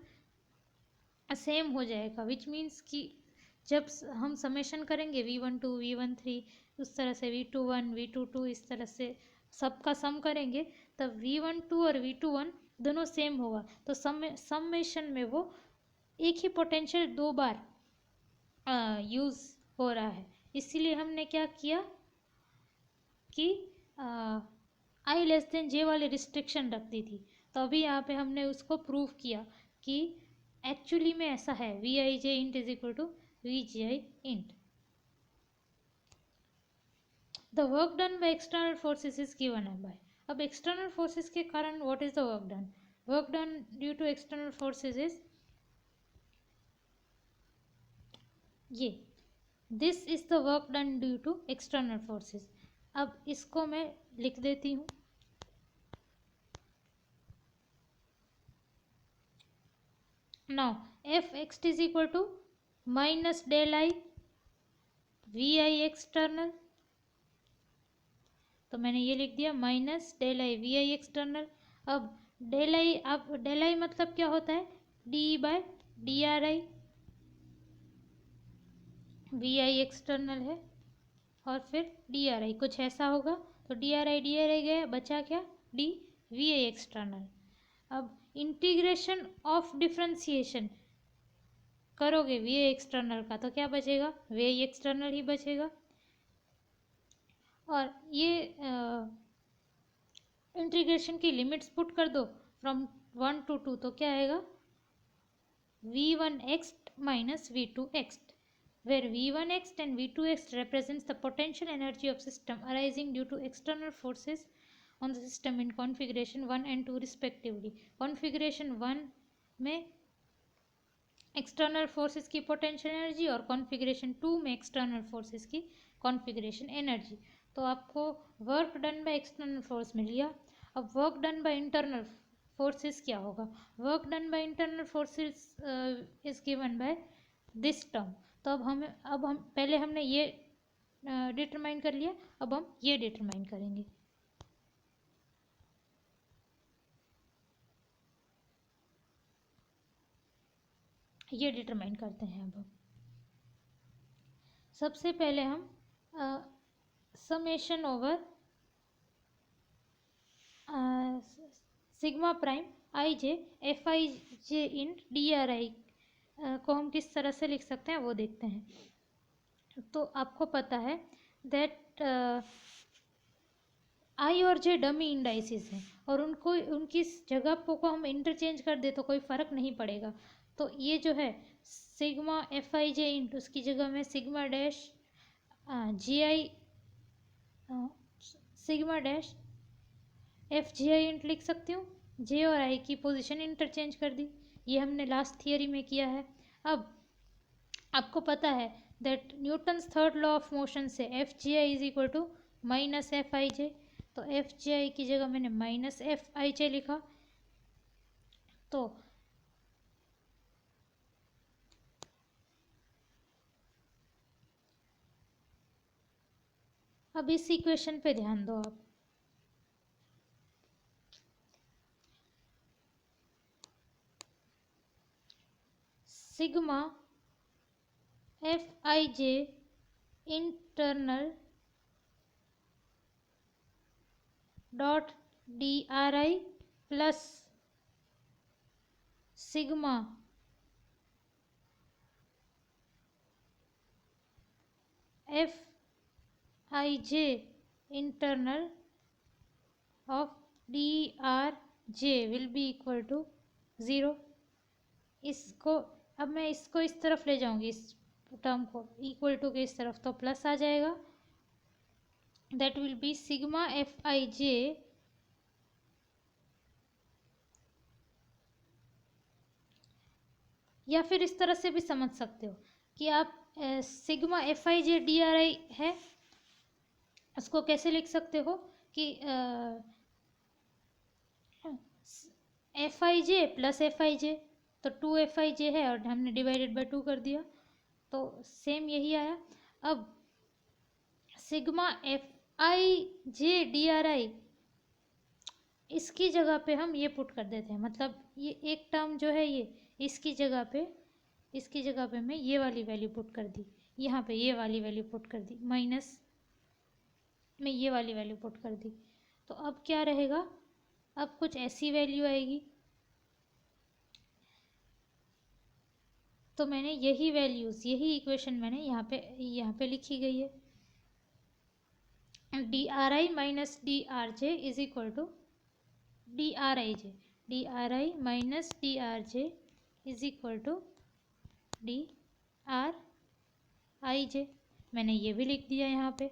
सेम हो जाएगा, विच मीन्स कि जब हम समेशन करेंगे V12 V13 उस तरह से V21 V22 इस तरह से सबका सम करेंगे तब V12 और V21 दोनों सेम होगा। तो समेशन में वो एक ही पोटेंशियल दो बार यूज़ हो रहा है, इसीलिए हमने क्या किया कि आई लेस देन जे वाली रिस्ट्रिक्शन रख दी थी। तो अभी यहाँ पे हमने उसको प्रूव किया कि एक्चुअली में ऐसा है, V I J int is equal to V J I int. The work done by external forces is given है बाय। अब एक्सटर्नल फोर्सेस के कारण what is the work done, work done due to external forces is ये, this is the work done due to external forces. अब इसको मैं लिख देती हूँ, now F X is equal to minus del I V I external. तो मैंने ये लिख दिया minus del I V I external. अब डेल आई मतलब क्या होता है, D by D R I, V I external है और फिर डी आर आई कुछ ऐसा होगा। तो डी आर आई गया, बचा क्या, डी वी आई एक्सटर्नल। अब इंटीग्रेशन ऑफ डिफ्रेंसिएशन करोगे वी आई एक्सटर्नल का तो क्या बचेगा, वी आई एक्सटर्नल ही बचेगा। और ये इंटीग्रेशन की लिमिट्स पुट कर दो फ्रॉम 1 to 2 तो क्या आएगा, v1x minus v2x, where v1x and v2x represents the potential energy of system arising due to external forces on the system in configuration 1 and 2 respectively। configuration 1 में external forces की potential energy और configuration 2 में external forces की configuration energy. तो आपको work done by external force मिल गया। अब work done by internal forces क्या होगा, work done by internal forces is given by this term. तो अब हम पहले हमने ये डिटरमाइन कर लिया, अब हम ये डिटरमाइन करेंगे। ये डिटरमाइन करते हैं। अब हम सबसे पहले हम summation over sigma prime I J F I J in D R आई को हम किस तरह से लिख सकते हैं वो देखते हैं। तो आपको पता है दैट आई और जे डमी इंडाइसिस हैं और उनको उनकी जगह को हम इंटरचेंज कर दे तो कोई फ़र्क नहीं पड़ेगा। तो ये जो है sigma F I J int, उसकी जगह में sigma dash J I sigma dash F ji I int लिख सकती हूँ। जे और आई की पोजीशन इंटरचेंज कर दी। ये हमने लास्ट थियरी में किया है। अब आपको पता है that Newton's third law of motion से F ji I is equal to minus F I J. तो एफ जी आई की जगह मैंने माइनस एफ आई जे लिखा। तो अब इस इक्वेशन पे ध्यान दो आप। Sigma F I J internal dot D R I plus sigma F I J internal of D R J will be equal to 0। इसको अब मैं इसको इस तरफ ले जाऊंगी, इस टर्म को इक्वल टू के इस तरफ, तो प्लस आ जाएगा। That will be sigma F I J या फिर इस तरह से भी समझ सकते हो कि आप sigma F I J D R I है, उसको कैसे लिख सकते हो कि F I J plus F I J, तो 2 FIJ है और हमने डिवाइडेड बाय 2 कर दिया, तो सेम यही आया। अब sigma F I J D R आई, इसकी जगह पे हम ये पुट कर देते हैं, मतलब ये एक टर्म जो है ये इसकी जगह पे मैं ये वाली वैल्यू पुट कर दी, यहाँ पे ये वाली वैल्यू पुट कर दी, माइनस में ये वाली वैल्यू पुट कर दी। तो अब क्या रहेगा, अब कुछ ऐसी वैल्यू आएगी। तो मैंने यही वैल्यूज़, यही इक्वेशन मैंने यहाँ पे लिखी गई है। D R I minus D R J is equal to D R I J, D R I minus D R J is equal to D R I J. मैंने ये भी लिख दिया यहाँ पे।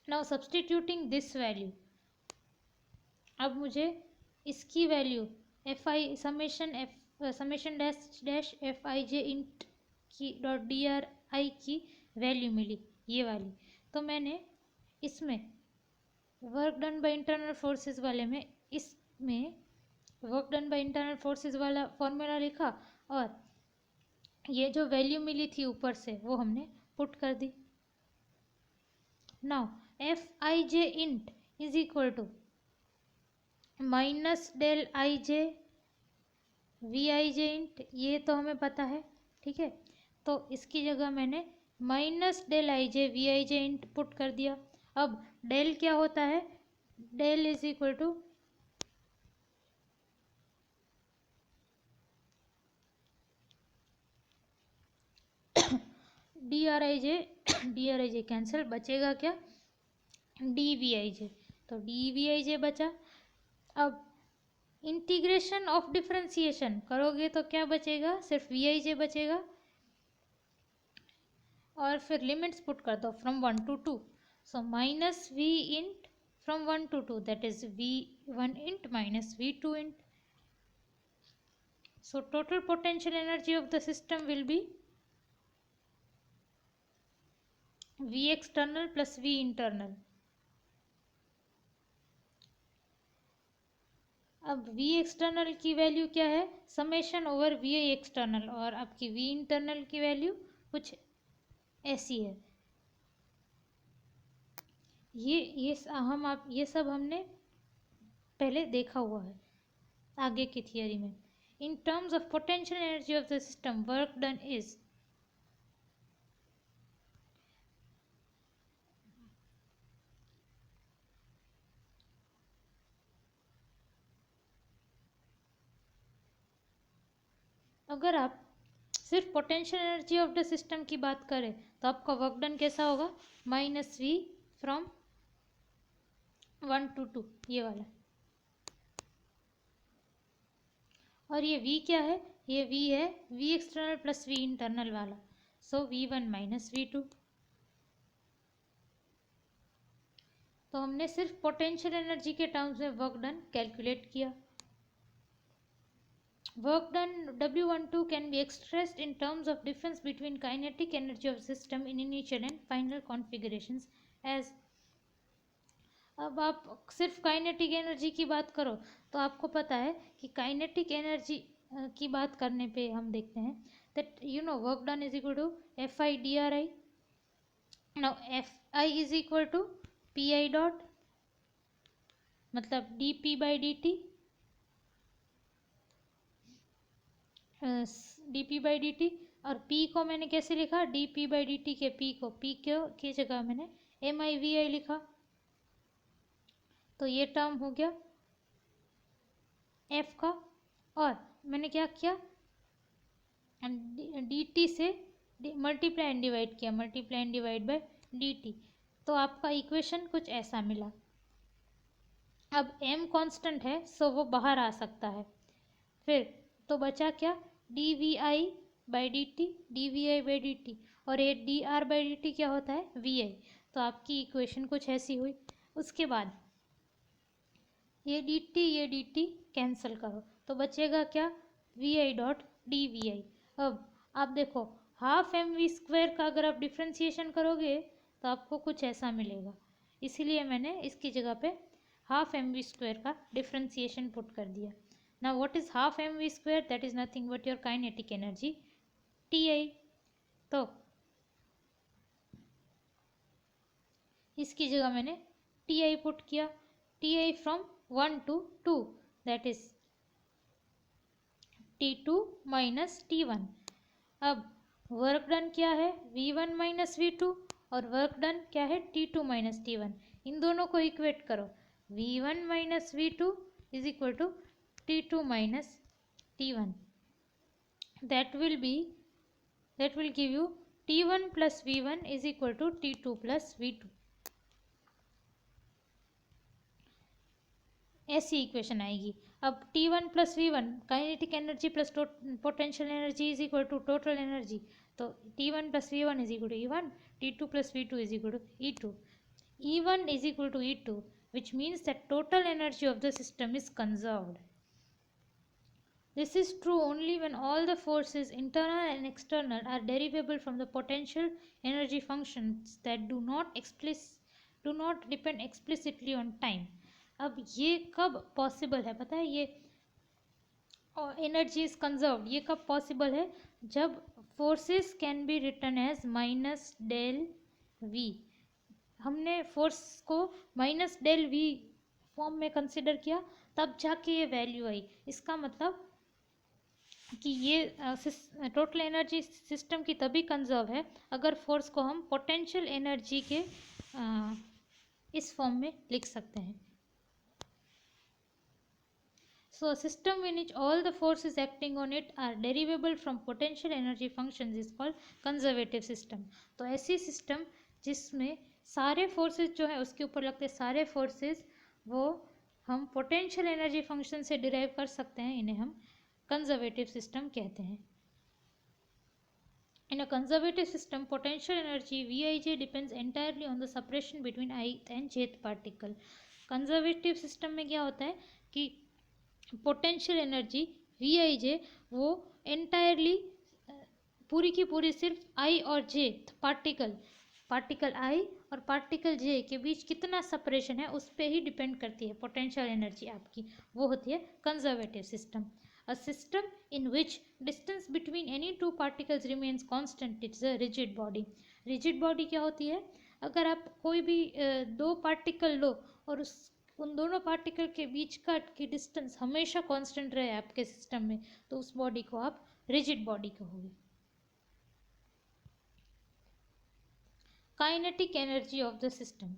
नाउ सब्सटीट्यूटिंग दिस वैल्यू, अब मुझे इसकी value F I summation dash dash F I J int की डॉट डी आर आई की वैल्यू मिली, ये वाली। तो मैंने इसमें work done by internal forces वाले में इसमें work done by internal forces वाला फॉर्मूला लिखा और ये जो वैल्यू मिली थी ऊपर से वो हमने पुट कर दी। Now F I J int is equal to minus del I J V I J int, ये तो हमें पता है, ठीक है। तो इसकी जगह मैंने minus del I J V I J int put कर दिया। अब डेल क्या होता है, del is equal to D R I J cancel, बचेगा क्या, डी वी आई जे, तो डी वी आई जे बचा। अब इंटीग्रेशन ऑफ डिफरेंशिएशन करोगे तो क्या बचेगा, सिर्फ वी आई जे बचेगा। और फिर लिमिट्स पुट कर दो from 1 to 2, so minus V int from 1 to 2, that is V1 int minus V2 int. So total potential energy of the system will be V external plus V internal। अब V external की value क्या है, summation over V external, और आपकी V internal की value कुछ ऐसी है। ये सब हमने पहले देखा हुआ है आगे की थियरी में। In terms of potential energy of the system work done is, अगर आप सिर्फ potential energy of the system की बात करें तो आपका वर्क डन कैसा होगा, माइनस वी फ्रॉम 1 to 2 ये वाला। और ये V क्या है, ये V है V external plus V internal वाला, सो V1 माइनस V2। तो हमने सिर्फ पोटेंशियल एनर्जी के टर्म्स में वर्क डन कैलकुलेट किया। Work done W12 can be expressed in terms of difference between kinetic energy of system in initial and final configurations as। अब आप सिर्फ काइनेटिक एनर्जी की बात करो तो आपको पता है कि काइनेटिक एनर्जी की बात करने पे हम देखते हैं that you know work done is equal to F I D R I. Now F I is equal to P I dot मतलब D P by D T, D P by D T. और P को मैंने कैसे लिखा, D P by D T के P को P की जगह मैंने एम आई वी आई लिखा। तो ये टर्म हो गया F का। और मैंने क्या किया, डी टी से मल्टीप्लाई एंड डिवाइड किया, multiply and divide by D T. तो आपका इक्वेशन कुछ ऐसा मिला। अब M कांस्टेंट है सो वो बाहर आ सकता है। फिर तो बचा क्या, D V I by D T, D V I by D T. और ये D R by D T क्या होता है, वी आई। तो आपकी इक्वेशन कुछ ऐसी हुई। उसके बाद ये डी टी कैंसिल करो तो बचेगा क्या, V I dot D V I. अब आप देखो हाफ एम वी स्क्वायर का अगर आप डिफ्रेंसिएशन करोगे तो आपको कुछ ऐसा मिलेगा, इसीलिए मैंने इसकी जगह पे हाफ एम वी स्क्वायर का डिफ्रेंसिएशन पुट कर दिया। Now what is half mv square? That is nothing but your kinetic energy Ti। तो इसकी जगह मैंने Ti पुट किया, Ti from 1 to 2 that is T2 minus T1। अब वर्क डन क्या है, V1 माइनस V2 और वर्क डन क्या है T2 माइनस T1। इन दोनों को इक्वेट करो, V1 minus V2 is equal to T2 minus T1। that will give you T1 plus V1 is equal to T2 plus V2। ऐसी equation आएगी। अब T1 plus V1 kinetic energy plus potential energy is equal to total energy. तो T1 plus V1 is equal to E1, T2 plus V2 is equal to E2। E1 is equal to E2 which means that total energy of the system is conserved। This is true only when all the forces, internal and external, are derivable from the potential energy functions that do not depend explicitly on time। अब ये कब possible है पता है, ये energy is conserved ये कब possible है, जब forces can be written as minus del V. हमने फोर्स को माइनस डेल वी फॉर्म में कंसिडर किया तब जाके ये वैल्यू आई। इसका मतलब कि ये टोटल एनर्जी सिस्टम की तभी कंजर्व है अगर फोर्स को हम पोटेंशियल एनर्जी के इस फॉर्म में लिख सकते हैं। So system in which all the forces acting on it are derivable from potential energy functions is called conservative system. तो ऐसी सिस्टम जिसमें सारे फोर्सेस जो है उसके ऊपर लगते सारे फोर्सेस वो हम पोटेंशियल एनर्जी फंक्शन से डिराइव कर सकते हैं, इन्हें हम कंजर्वेटिव सिस्टम कहते हैं। In a conservative system, potential energy Vij depends entirely on the separation between ith and jth particle। Conservative system में क्या होता है कि पोटेंशियल एनर्जी Vij वो एंटायरली पूरी की पूरी सिर्फ i और j पार्टिकल i और पार्टिकल j के बीच कितना सेपरेशन है उस पर ही डिपेंड करती है पोटेंशियल एनर्जी आपकी, वो होती है conservative system. A system in which distance between any two particles remains constant is a rigid body। rigid body क्या होती है, अगर आप कोई भी दो पार्टिकल लो और उन दोनों पार्टिकल के बीच का की डिस्टेंस हमेशा कांस्टेंट रहे आपके सिस्टम में तो उस बॉडी को आप रिजिड बॉडी कहोगे। Kinetic energy of the system.